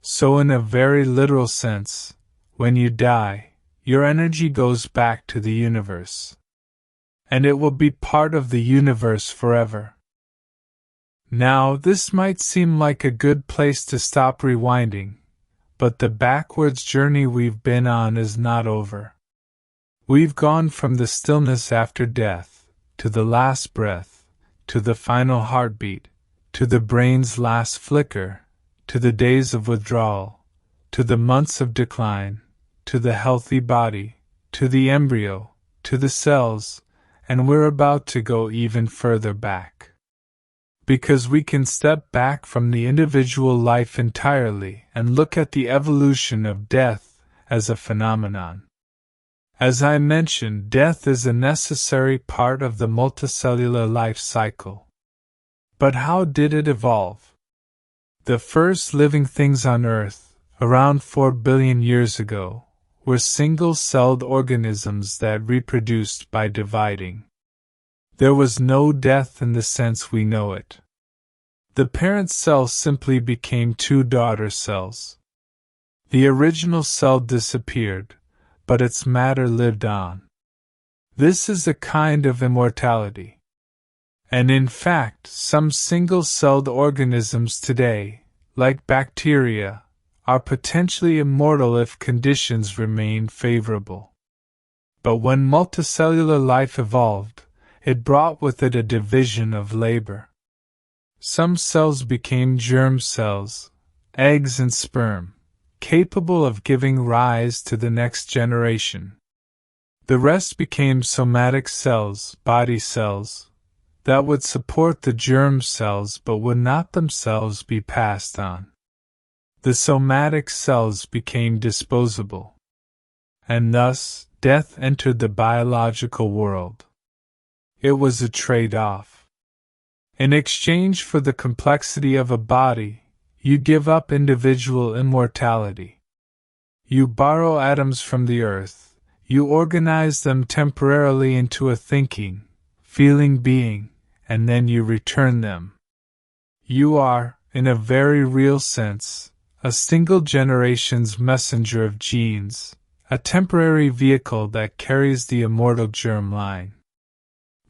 So in a very literal sense, when you die, your energy goes back to the universe. And it will be part of the universe forever. Now, this might seem like a good place to stop rewinding, but the backwards journey we've been on is not over. We've gone from the stillness after death, to the last breath, to the final heartbeat, to the brain's last flicker, to the days of withdrawal, to the months of decline, to the healthy body, to the embryo, to the cells, and we're about to go even further back. Because we can step back from the individual life entirely and look at the evolution of death as a phenomenon. As I mentioned, death is a necessary part of the multicellular life cycle. But how did it evolve? The first living things on Earth, around 4 billion years ago, were single-celled organisms that reproduced by dividing. There was no death in the sense we know it. The parent cell simply became 2 daughter cells. The original cell disappeared, but its matter lived on. This is a kind of immortality. And in fact, some single-celled organisms today, like bacteria, are potentially immortal if conditions remain favorable. But when multicellular life evolved, it brought with it a division of labor. Some cells became germ cells, eggs and sperm, capable of giving rise to the next generation. The rest became somatic cells, body cells, that would support the germ cells but would not themselves be passed on. The somatic cells became disposable. And thus, death entered the biological world. It was a trade-off. In exchange for the complexity of a body, you give up individual immortality. You borrow atoms from the earth, you organize them temporarily into a thinking, feeling being, and then you return them. You are, in a very real sense, a single generation's messenger of genes, a temporary vehicle that carries the immortal germ line.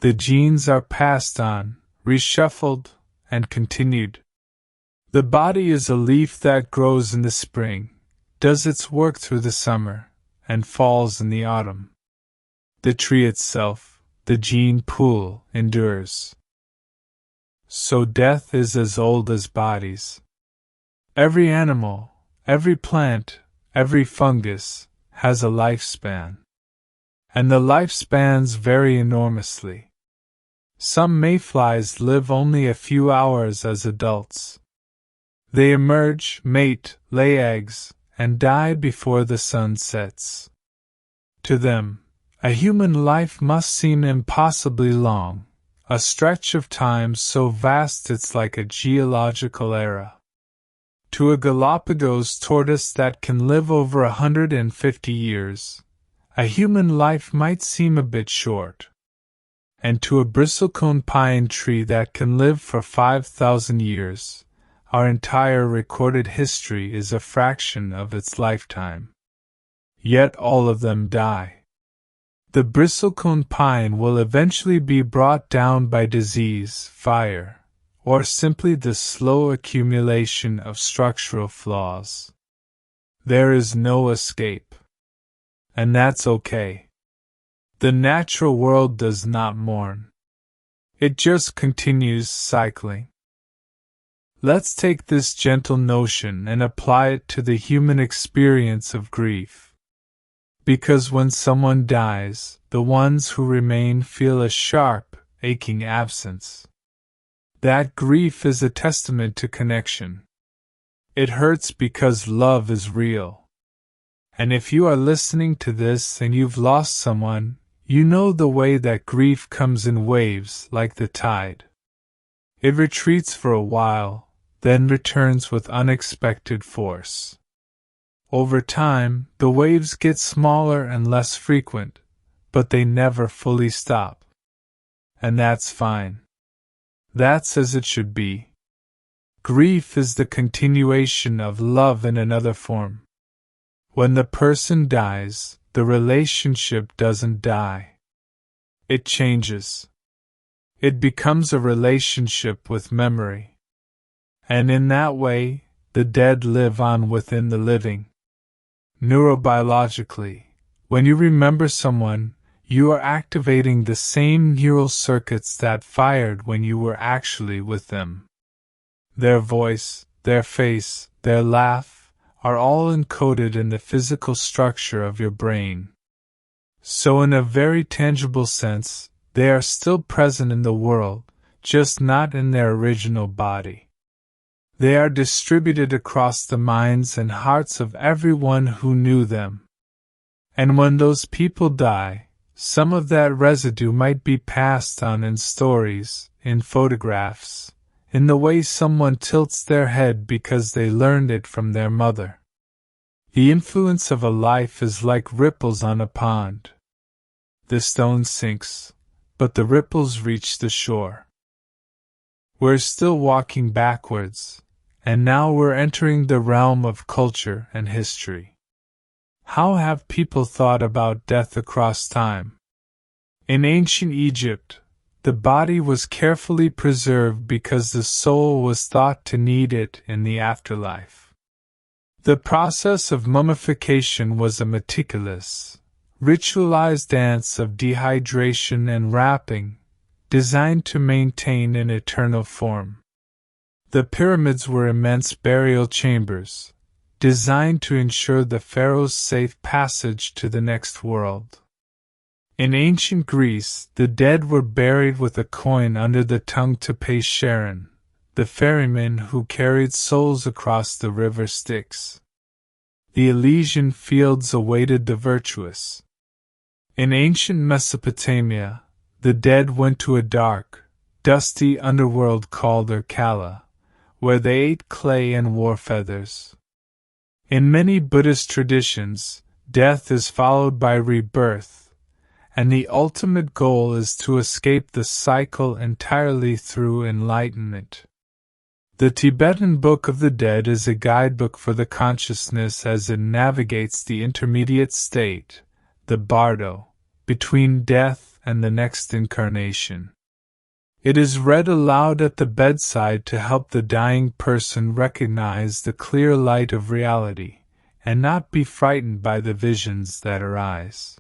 The genes are passed on, reshuffled, and continued. The body is a leaf that grows in the spring, does its work through the summer, and falls in the autumn. The tree itself, the gene pool, endures. So death is as old as bodies. Every animal, every plant, every fungus, has a lifespan. And the lifespans vary enormously. Some mayflies live only a few hours as adults. They emerge, mate, lay eggs, and die before the sun sets. To them, a human life must seem impossibly long, a stretch of time so vast it's like a geological era. To a Galapagos tortoise that can live over 150 years, a human life might seem a bit short. And to a bristlecone pine tree that can live for 5,000 years, our entire recorded history is a fraction of its lifetime. Yet all of them die. The bristlecone pine will eventually be brought down by disease, fire, or simply the slow accumulation of structural flaws. There is no escape. And that's okay. The natural world does not mourn. It just continues cycling. Let's take this gentle notion and apply it to the human experience of grief. Because when someone dies, the ones who remain feel a sharp, aching absence. That grief is a testament to connection. It hurts because love is real. And if you are listening to this and you've lost someone, you know the way that grief comes in waves like the tide. It retreats for a while, then returns with unexpected force. Over time, the waves get smaller and less frequent, but they never fully stop. And that's fine. That's as it should be. Grief is the continuation of love in another form. When the person dies, the relationship doesn't die. It changes. It becomes a relationship with memory. And in that way, the dead live on within the living. Neurobiologically, when you remember someone, you are activating the same neural circuits that fired when you were actually with them. Their voice, their face, their laugh are all encoded in the physical structure of your brain. So in a very tangible sense, they are still present in the world, just not in their original body. They are distributed across the minds and hearts of everyone who knew them. And when those people die, some of that residue might be passed on in stories, in photographs, in the way someone tilts their head because they learned it from their mother. The influence of a life is like ripples on a pond. The stone sinks, but the ripples reach the shore. We're still walking backwards, and now we're entering the realm of culture and history. How have people thought about death across time? In ancient Egypt, the body was carefully preserved because the soul was thought to need it in the afterlife. The process of mummification was a meticulous, ritualized dance of dehydration and wrapping, designed to maintain an eternal form. The pyramids were immense burial chambers, designed to ensure the pharaoh's safe passage to the next world. In ancient Greece, the dead were buried with a coin under the tongue to pay Charon, the ferryman who carried souls across the river Styx. The Elysian fields awaited the virtuous. In ancient Mesopotamia, the dead went to a dark, dusty underworld called Urkala, where they ate clay and wore feathers. In many Buddhist traditions, death is followed by rebirth, and the ultimate goal is to escape the cycle entirely through enlightenment. The Tibetan Book of the Dead is a guidebook for the consciousness as it navigates the intermediate state, the bardo, between death and the next incarnation. It is read aloud at the bedside to help the dying person recognize the clear light of reality, and not be frightened by the visions that arise.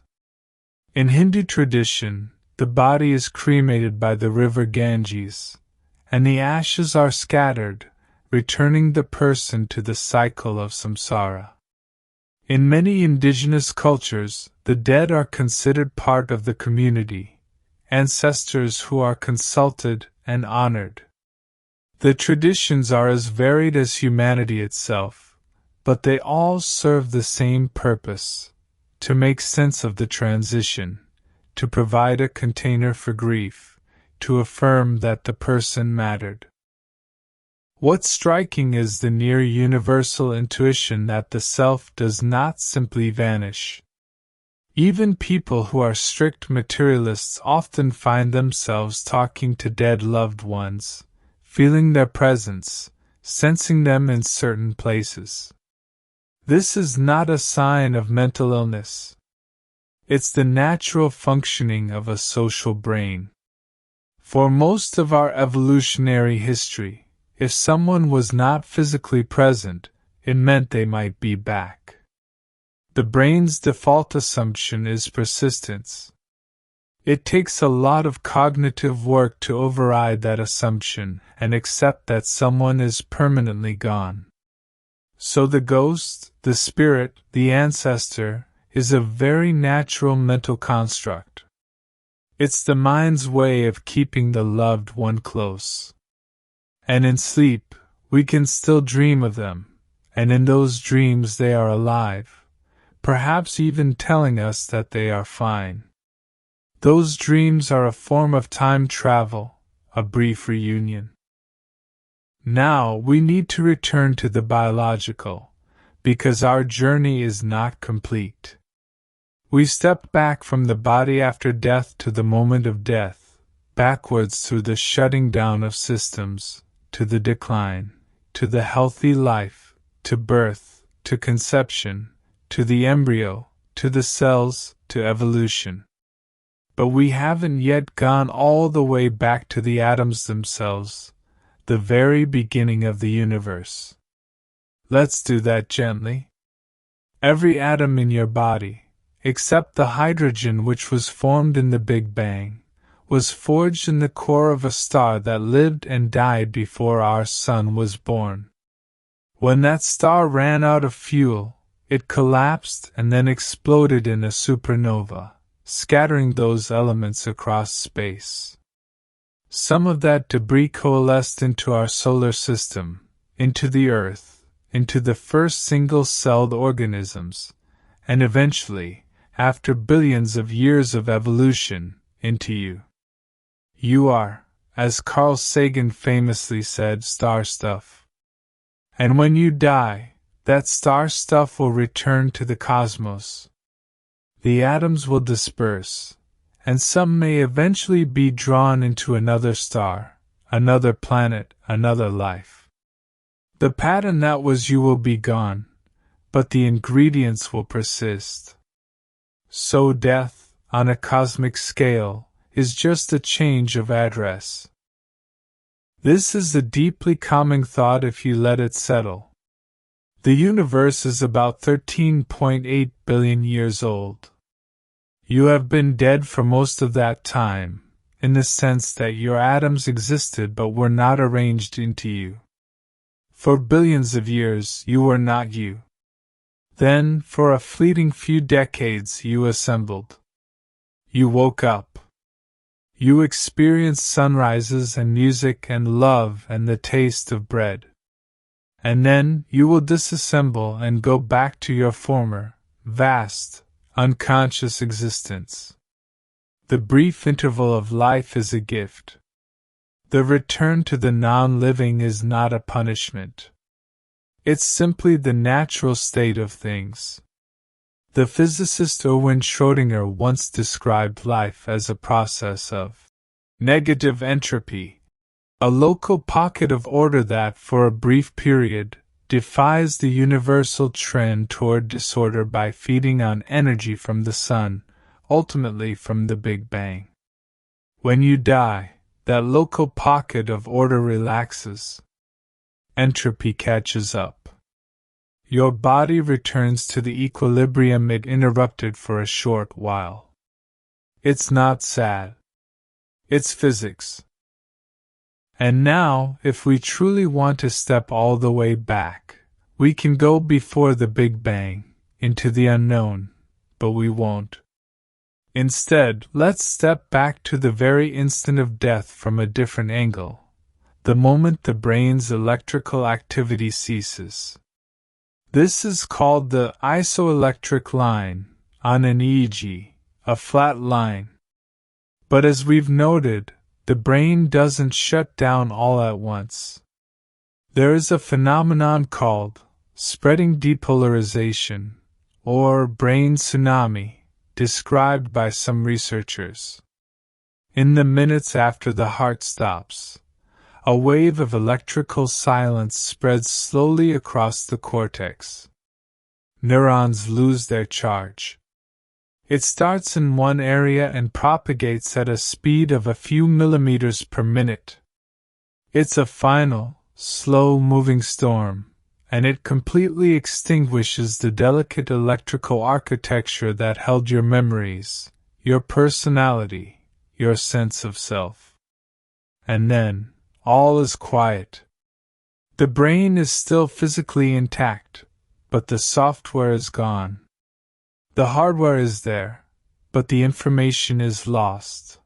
In Hindu tradition, the body is cremated by the river Ganges, and the ashes are scattered, returning the person to the cycle of samsara. In many indigenous cultures, the dead are considered part of the community, ancestors who are consulted and honored. The traditions are as varied as humanity itself, but they all serve the same purpose: to make sense of the transition, to provide a container for grief, to affirm that the person mattered. What's striking is the near universal intuition that the self does not simply vanish. Even people who are strict materialists often find themselves talking to dead loved ones, feeling their presence, sensing them in certain places. This is not a sign of mental illness. It's the natural functioning of a social brain. For most of our evolutionary history, if someone was not physically present, it meant they might be back. The brain's default assumption is persistence. It takes a lot of cognitive work to override that assumption and accept that someone is permanently gone. So the ghost, the spirit, the ancestor, is a very natural mental construct. It's the mind's way of keeping the loved one close. And in sleep, we can still dream of them, and in those dreams they are alive, perhaps even telling us that they are fine. Those dreams are a form of time travel, a brief reunion. Now we need to return to the biological, because our journey is not complete. We step back from the body after death to the moment of death, backwards through the shutting down of systems, to the decline, to the healthy life, to birth, to conception, to the embryo, to the cells, to evolution. But we haven't yet gone all the way back to the atoms themselves, the very beginning of the universe. Let's do that gently. Every atom in your body, except the hydrogen which was formed in the Big Bang, was forged in the core of a star that lived and died before our sun was born. When that star ran out of fuel, it collapsed and then exploded in a supernova, scattering those elements across space. Some of that debris coalesced into our solar system, into the Earth, into the first single-celled organisms, and eventually, after billions of years of evolution, into you. You are, as Carl Sagan famously said, star stuff. And when you die, that star stuff will return to the cosmos. The atoms will disperse, and some may eventually be drawn into another star, another planet, another life. The pattern that was you will be gone, but the ingredients will persist. So death, on a cosmic scale, is just a change of address. This is a deeply calming thought if you let it settle. The universe is about 13.8 billion years old. You have been dead for most of that time, in the sense that your atoms existed but were not arranged into you. For billions of years you were not you. Then, for a fleeting few decades, you assembled. You woke up. You experienced sunrises and music and love and the taste of bread. And then you will disassemble and go back to your former, vast, unconscious existence. The brief interval of life is a gift. The return to the non-living is not a punishment. It's simply the natural state of things. The physicist Erwin Schrödinger once described life as a process of negative entropy, a local pocket of order that, for a brief period, defies the universal trend toward disorder by feeding on energy from the sun, ultimately from the Big Bang. When you die, that local pocket of order relaxes. Entropy catches up. Your body returns to the equilibrium it interrupted for a short while. It's not sad. It's physics. And now, if we truly want to step all the way back, we can go before the Big Bang, into the unknown, but we won't. Instead, let's step back to the very instant of death from a different angle, the moment the brain's electrical activity ceases. This is called the isoelectric line, on an EEG, a flat line. But as we've noted, the brain doesn't shut down all at once. There is a phenomenon called spreading depolarization, or brain tsunami, described by some researchers. In the minutes after the heart stops, a wave of electrical silence spreads slowly across the cortex. Neurons lose their charge. It starts in one area and propagates at a speed of a few millimeters per minute. It's a final, slow-moving storm, and it completely extinguishes the delicate electrical architecture that held your memories, your personality, your sense of self. And then, all is quiet. The brain is still physically intact, but the software is gone. The hardware is there, but the information is lost.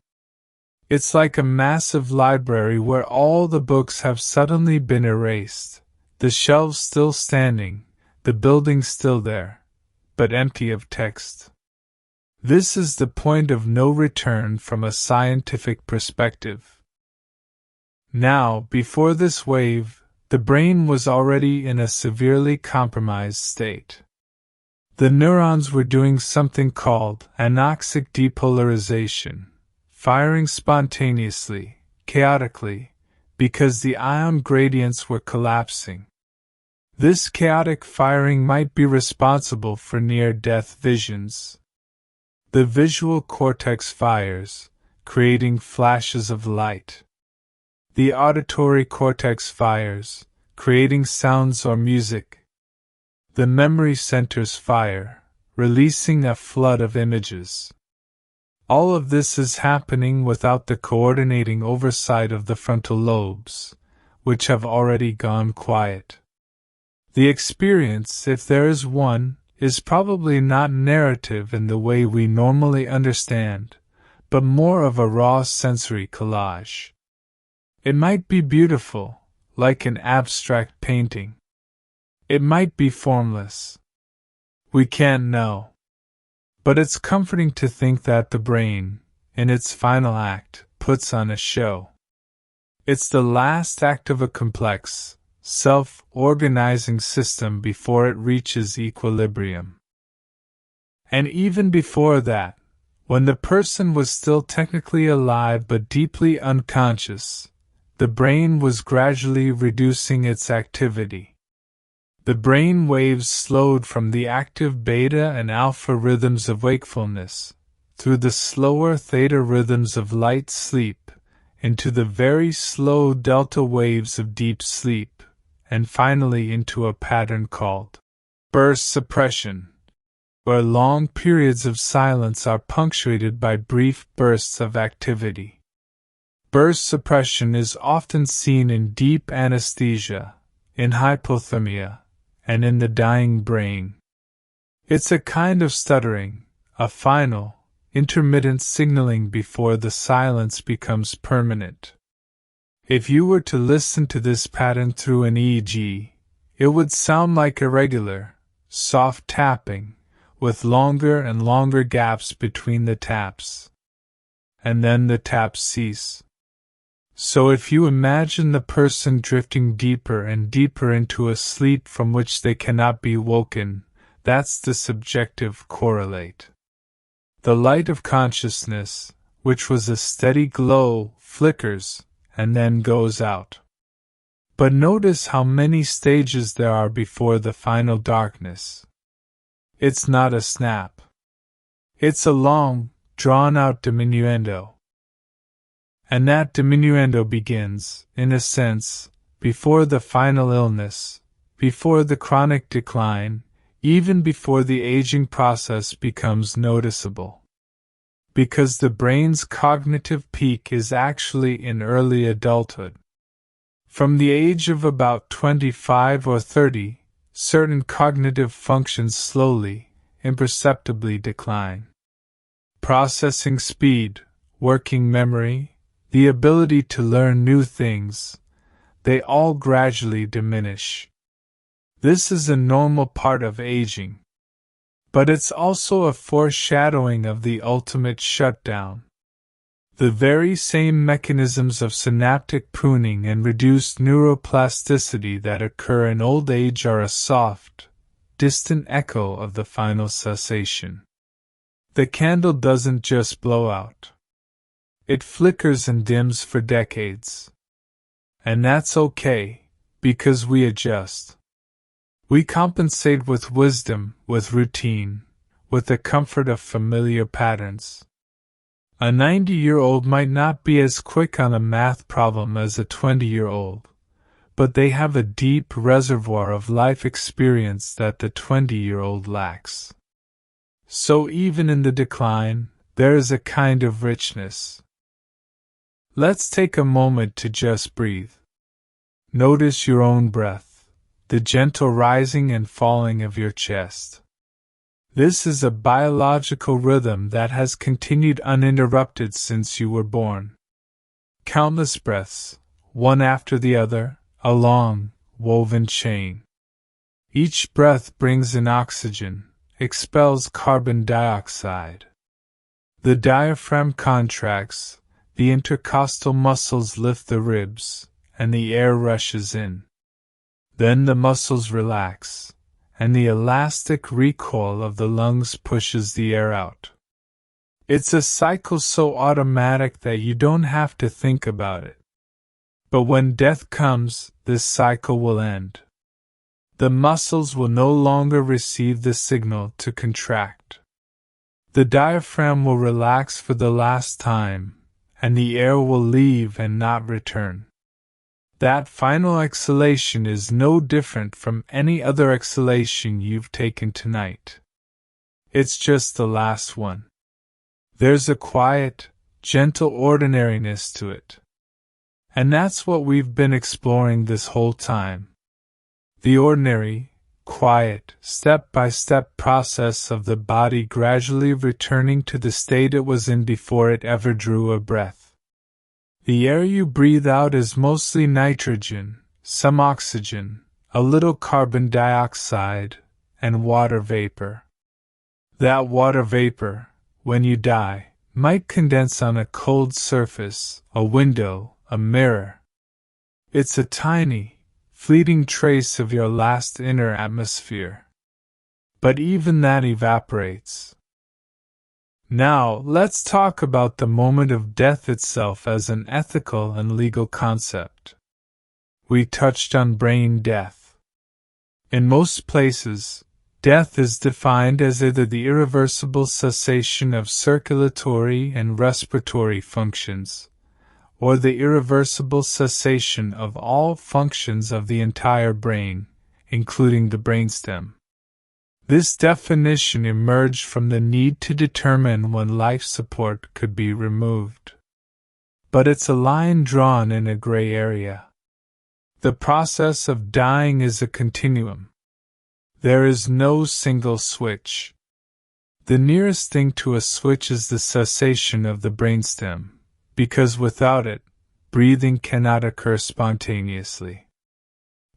It's like a massive library where all the books have suddenly been erased, the shelves still standing, the building still there, but empty of text. This is the point of no return from a scientific perspective. Now, before this wave, the brain was already in a severely compromised state. The neurons were doing something called anoxic depolarization, firing spontaneously, chaotically, because the ion gradients were collapsing. This chaotic firing might be responsible for near-death visions. The visual cortex fires, creating flashes of light. The auditory cortex fires, creating sounds or music. The memory centers fire, releasing a flood of images. All of this is happening without the coordinating oversight of the frontal lobes, which have already gone quiet. The experience, if there is one, is probably not narrative in the way we normally understand, but more of a raw sensory collage. It might be beautiful, like an abstract painting. It might be formless. We can't know. But it's comforting to think that the brain, in its final act, puts on a show. It's the last act of a complex, self-organizing system before it reaches equilibrium. And even before that, when the person was still technically alive but deeply unconscious, the brain was gradually reducing its activity. The brain waves slowed from the active beta and alpha rhythms of wakefulness, through the slower theta rhythms of light sleep, into the very slow delta waves of deep sleep, and finally into a pattern called burst suppression, where long periods of silence are punctuated by brief bursts of activity. Burst suppression is often seen in deep anesthesia, in hypothermia, and in the dying brain. It's a kind of stuttering, a final, intermittent signaling before the silence becomes permanent. If you were to listen to this pattern through an EEG, it would sound like irregular, soft tapping, with longer and longer gaps between the taps. And then the taps cease. So if you imagine the person drifting deeper and deeper into a sleep from which they cannot be woken, that's the subjective correlate. The light of consciousness, which was a steady glow, flickers, and then goes out. But notice how many stages there are before the final darkness. It's not a snap. It's a long, drawn-out diminuendo. And that diminuendo begins, in a sense, before the final illness, before the chronic decline, even before the aging process becomes noticeable. Because the brain's cognitive peak is actually in early adulthood. From the age of about 25 or 30, certain cognitive functions slowly, imperceptibly decline. Processing speed, working memory, the ability to learn new things, they all gradually diminish. This is a normal part of aging. But it's also a foreshadowing of the ultimate shutdown. The very same mechanisms of synaptic pruning and reduced neuroplasticity that occur in old age are a soft, distant echo of the final cessation. The candle doesn't just blow out. It flickers and dims for decades. And that's okay, because we adjust. We compensate with wisdom, with routine, with the comfort of familiar patterns. A 90-year-old might not be as quick on a math problem as a 20-year-old, but they have a deep reservoir of life experience that the 20-year-old lacks. So even in the decline, there is a kind of richness. Let's take a moment to just breathe. Notice your own breath, the gentle rising and falling of your chest. This is a biological rhythm that has continued uninterrupted since you were born. Countless breaths, one after the other, a long, woven chain. Each breath brings in oxygen, expels carbon dioxide. The diaphragm contracts, the intercostal muscles lift the ribs, and the air rushes in. Then the muscles relax, and the elastic recoil of the lungs pushes the air out. It's a cycle so automatic that you don't have to think about it. But when death comes, this cycle will end. The muscles will no longer receive the signal to contract. The diaphragm will relax for the last time, and the air will leave and not return. That final exhalation is no different from any other exhalation you've taken tonight. It's just the last one. There's a quiet, gentle ordinariness to it. And that's what we've been exploring this whole time. The ordinary, quiet, step-by-step process of the body gradually returning to the state it was in before it ever drew a breath. The air you breathe out is mostly nitrogen, some oxygen, a little carbon dioxide, and water vapor. That water vapor, when you die, might condense on a cold surface, a window, a mirror. It's a tiny, fleeting trace of your last inner atmosphere. But even that evaporates. Now, let's talk about the moment of death itself as an ethical and legal concept. We touched on brain death. In most places, death is defined as either the irreversible cessation of circulatory and respiratory functions, or the irreversible cessation of all functions of the entire brain, including the brainstem. This definition emerged from the need to determine when life support could be removed. But it's a line drawn in a gray area. The process of dying is a continuum. There is no single switch. The nearest thing to a switch is the cessation of the brainstem, because without it, breathing cannot occur spontaneously.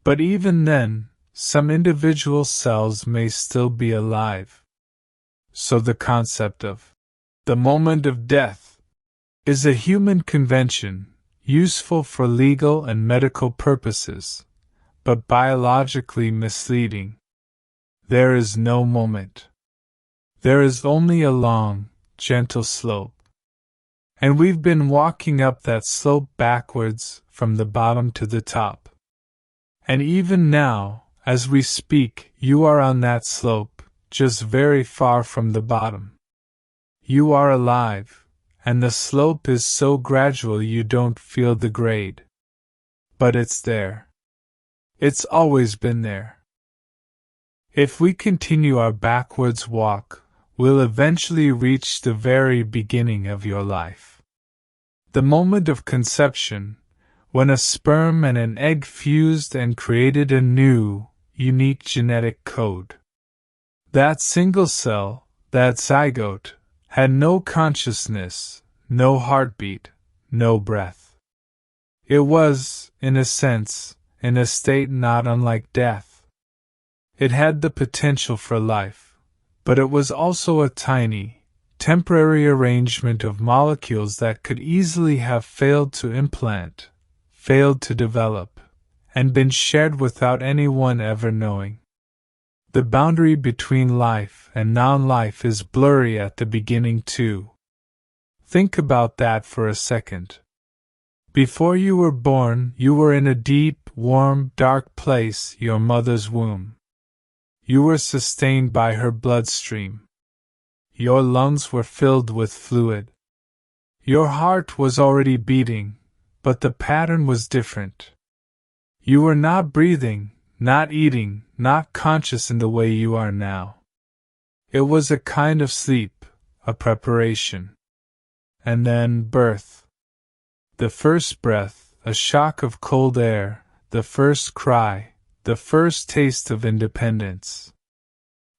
But even then, some individual cells may still be alive. So the concept of the moment of death is a human convention, useful for legal and medical purposes, but biologically misleading. There is no moment. There is only a long, gentle slope. And we've been walking up that slope backwards, from the bottom to the top. And even now, as we speak, you are on that slope, just very far from the bottom. You are alive, and the slope is so gradual you don't feel the grade. But it's there. It's always been there. If we continue our backwards walk, we'll eventually reach the very beginning of your life. The moment of conception, when a sperm and an egg fused and created a new, unique genetic code. That single cell, that zygote, had no consciousness, no heartbeat, no breath. It was, in a sense, in a state not unlike death. It had the potential for life, but it was also a tiny, temporary arrangement of molecules that could easily have failed to implant, failed to develop, and been shared without anyone ever knowing. The boundary between life and non-life is blurry at the beginning too. Think about that for a second. Before you were born, you were in a deep, warm, dark place, your mother's womb. You were sustained by her bloodstream. Your lungs were filled with fluid. Your heart was already beating, but the pattern was different. You were not breathing, not eating, not conscious in the way you are now. It was a kind of sleep, a preparation. And then birth. The first breath, a shock of cold air, the first cry, the first taste of independence.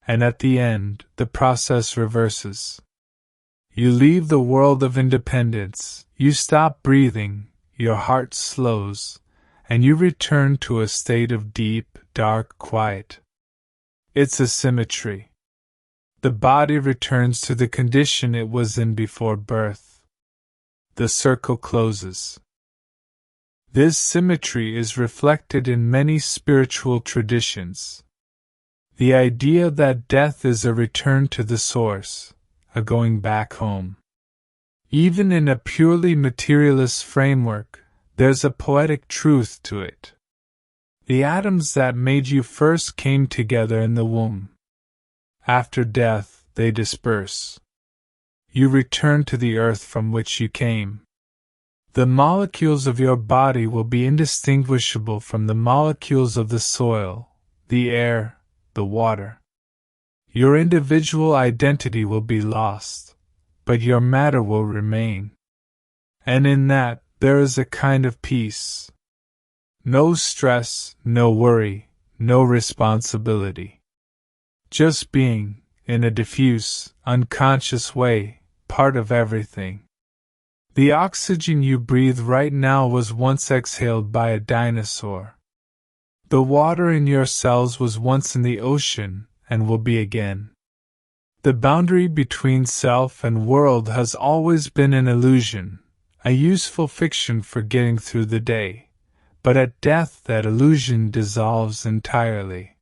And at the end, the process reverses. You leave the world of independence, you stop breathing, your heart slows, and you return to a state of deep, dark quiet. It's a symmetry. The body returns to the condition it was in before birth. The circle closes. This symmetry is reflected in many spiritual traditions. The idea that death is a return to the source, a going back home. Even in a purely materialist framework, there's a poetic truth to it. The atoms that made you first came together in the womb. After death, they disperse. You return to the earth from which you came. The molecules of your body will be indistinguishable from the molecules of the soil, the air, the water. Your individual identity will be lost, but your matter will remain. And in that, there is a kind of peace. No stress, no worry, no responsibility. Just being, in a diffuse, unconscious way, part of everything. The oxygen you breathe right now was once exhaled by a dinosaur. The water in your cells was once in the ocean, and will be again. The boundary between self and world has always been an illusion, a useful fiction for getting through the day, but at death that illusion dissolves entirely.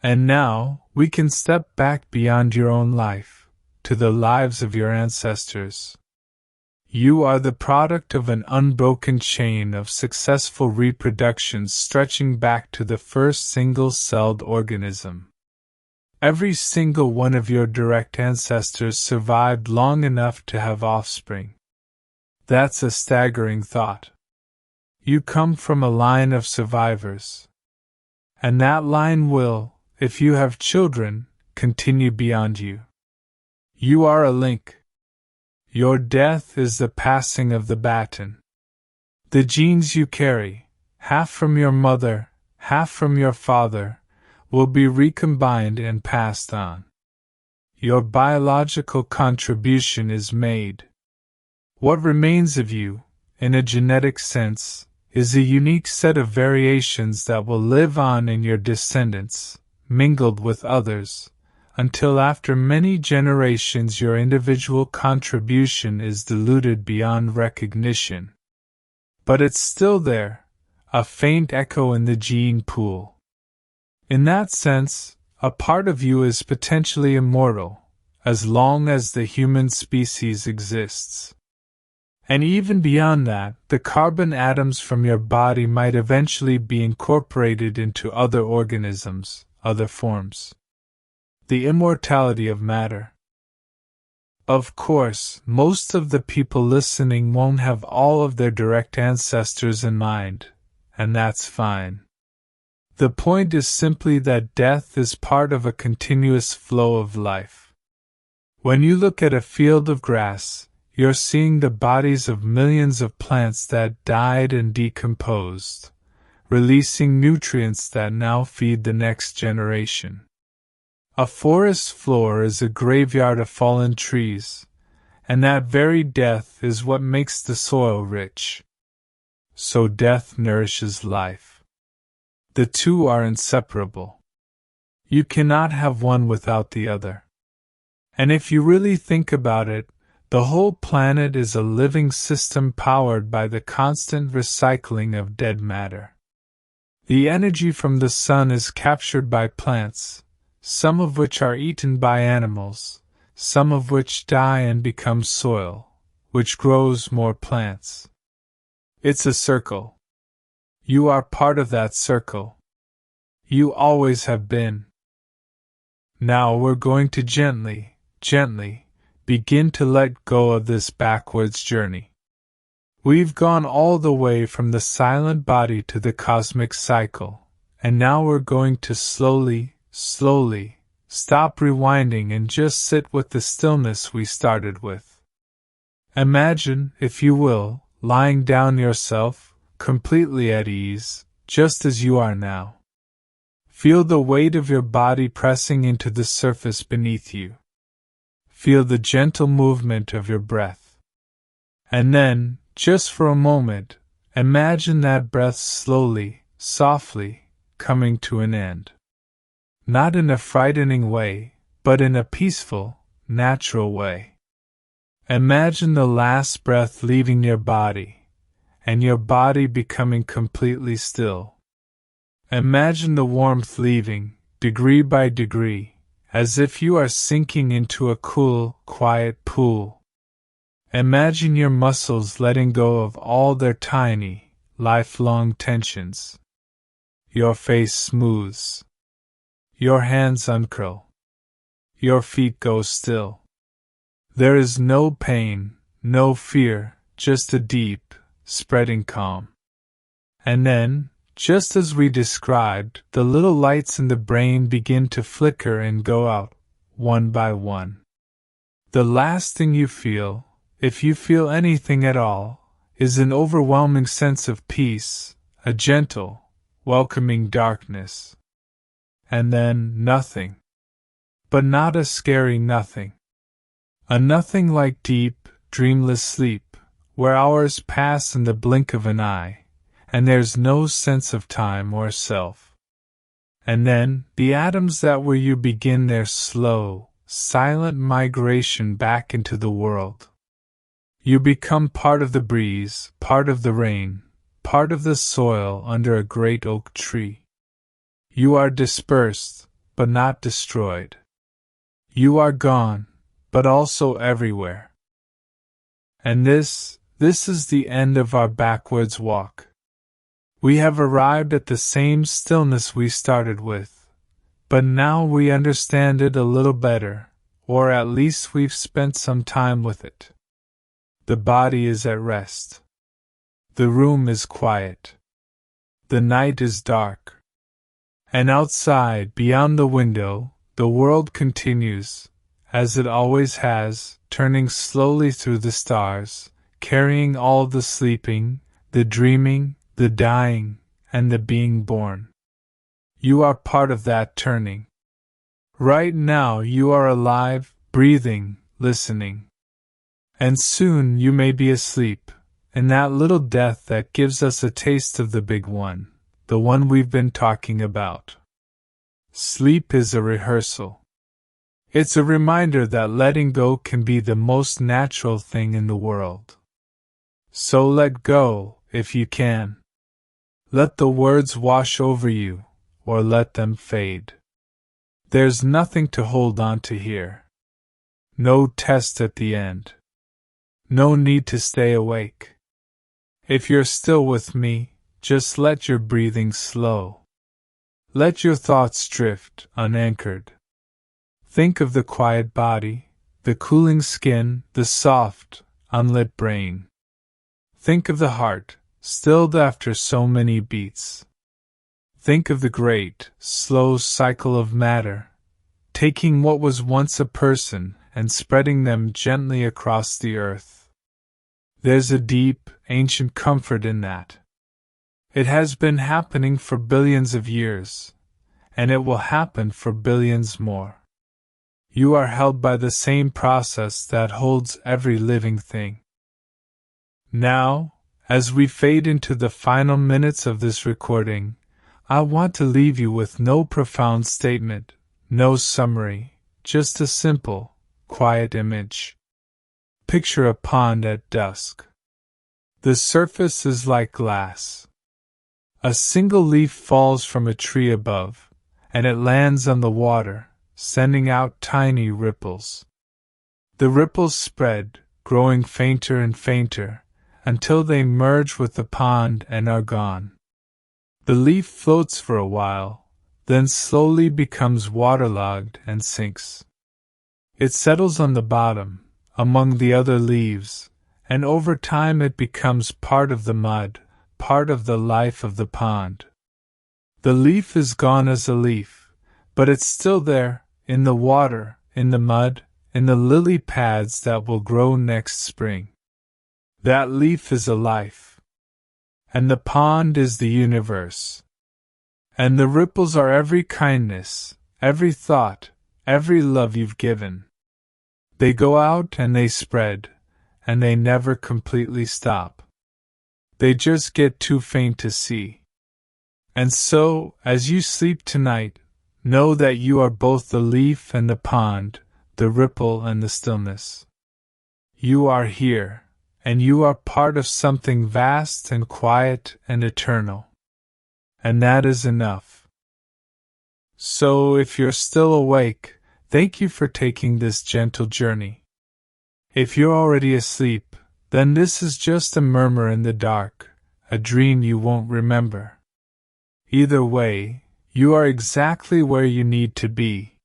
And now, we can step back beyond your own life, to the lives of your ancestors. You are the product of an unbroken chain of successful reproduction stretching back to the first single-celled organism. Every single one of your direct ancestors survived long enough to have offspring. That's a staggering thought. You come from a line of survivors. And that line will, if you have children, continue beyond you. You are a link. Your death is the passing of the baton. The genes you carry, half from your mother, half from your father, will be recombined and passed on. Your biological contribution is made. What remains of you, in a genetic sense, is a unique set of variations that will live on in your descendants, mingled with others, until after many generations your individual contribution is diluted beyond recognition. But it's still there, a faint echo in the gene pool. In that sense, a part of you is potentially immortal, as long as the human species exists. And even beyond that, the carbon atoms from your body might eventually be incorporated into other organisms, other forms. The immortality of matter. Of course, most of the people listening won't have all of their direct ancestors in mind, and that's fine. The point is simply that death is part of a continuous flow of life. When you look at a field of grass, you're seeing the bodies of millions of plants that died and decomposed, releasing nutrients that now feed the next generation. A forest floor is a graveyard of fallen trees, and that very death is what makes the soil rich. So death nourishes life. The two are inseparable. You cannot have one without the other. And if you really think about it, the whole planet is a living system powered by the constant recycling of dead matter. The energy from the sun is captured by plants, some of which are eaten by animals, some of which die and become soil, which grows more plants. It's a circle. You are part of that circle. You always have been. Now we're going to gently, begin to let go of this backwards journey. We've gone all the way from the silent body to the cosmic cycle, and now we're going to slowly, stop rewinding and just sit with the stillness we started with. Imagine, if you will, lying down yourself, completely at ease, just as you are now. Feel the weight of your body pressing into the surface beneath you. Feel the gentle movement of your breath. And then, just for a moment, imagine that breath slowly, softly, coming to an end. Not in a frightening way, but in a peaceful, natural way. Imagine the last breath leaving your body, and your body becoming completely still. Imagine the warmth leaving, degree by degree, as if you are sinking into a cool, quiet pool. Imagine your muscles letting go of all their tiny, lifelong tensions. Your face smooths. Your hands uncurl. Your feet go still. There is no pain, no fear, just a deep, spreading calm. And then, just as we described, the little lights in the brain begin to flicker and go out, one by one. The last thing you feel, if you feel anything at all, is an overwhelming sense of peace, a gentle, welcoming darkness. And then nothing. But not a scary nothing. A nothing like deep, dreamless sleep, where hours pass in the blink of an eye, and there's no sense of time or self. And then, the atoms that were you begin their slow, silent migration back into the world. You become part of the breeze, part of the rain, part of the soil under a great oak tree. You are dispersed, but not destroyed. You are gone, but also everywhere. And this is the end of our backwards walk. We have arrived at the same stillness we started with, but now we understand it a little better, or at least we've spent some time with it. The body is at rest. The room is quiet. The night is dark. And outside, beyond the window, the world continues, as it always has, turning slowly through the stars, carrying all the sleeping, the dreaming, the dying, and the being born. You are part of that turning. Right now you are alive, breathing, listening. And soon you may be asleep, in that little death that gives us a taste of the big one, the one we've been talking about. Sleep is a rehearsal. It's a reminder that letting go can be the most natural thing in the world. So let go, if you can. Let the words wash over you, or let them fade. There's nothing to hold on to here. No test at the end. No need to stay awake. If you're still with me, just let your breathing slow. Let your thoughts drift, unanchored. Think of the quiet body, the cooling skin, the soft, unlit brain. Think of the heart, stilled after so many beats. Think of the great, slow cycle of matter, taking what was once a person and spreading them gently across the earth. There's a deep, ancient comfort in that. It has been happening for billions of years, and it will happen for billions more. You are held by the same process that holds every living thing. Now, as we fade into the final minutes of this recording, I want to leave you with no profound statement, no summary, just a simple, quiet image. Picture a pond at dusk. The surface is like glass. A single leaf falls from a tree above, and it lands on the water, sending out tiny ripples. The ripples spread, growing fainter and fainter, until they merge with the pond and are gone. The leaf floats for a while, then slowly becomes waterlogged and sinks. It settles on the bottom, among the other leaves, and over time it becomes part of the mud, part of the life of the pond. The leaf is gone as a leaf, but it's still there, in the water, in the mud, in the lily pads that will grow next spring. That leaf is a life. And the pond is the universe. And the ripples are every kindness, every thought, every love you've given. They go out and they spread, and they never completely stop. They just get too faint to see. And so, as you sleep tonight, know that you are both the leaf and the pond, the ripple and the stillness. You are here, and you are part of something vast and quiet and eternal. And that is enough. So, if you're still awake, thank you for taking this gentle journey. If you're already asleep, then this is just a murmur in the dark, a dream you won't remember. Either way, you are exactly where you need to be.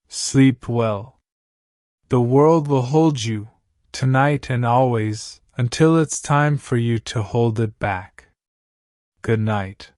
Sleep well. The world will hold you, tonight and always, until it's time for you to hold it back. Good night.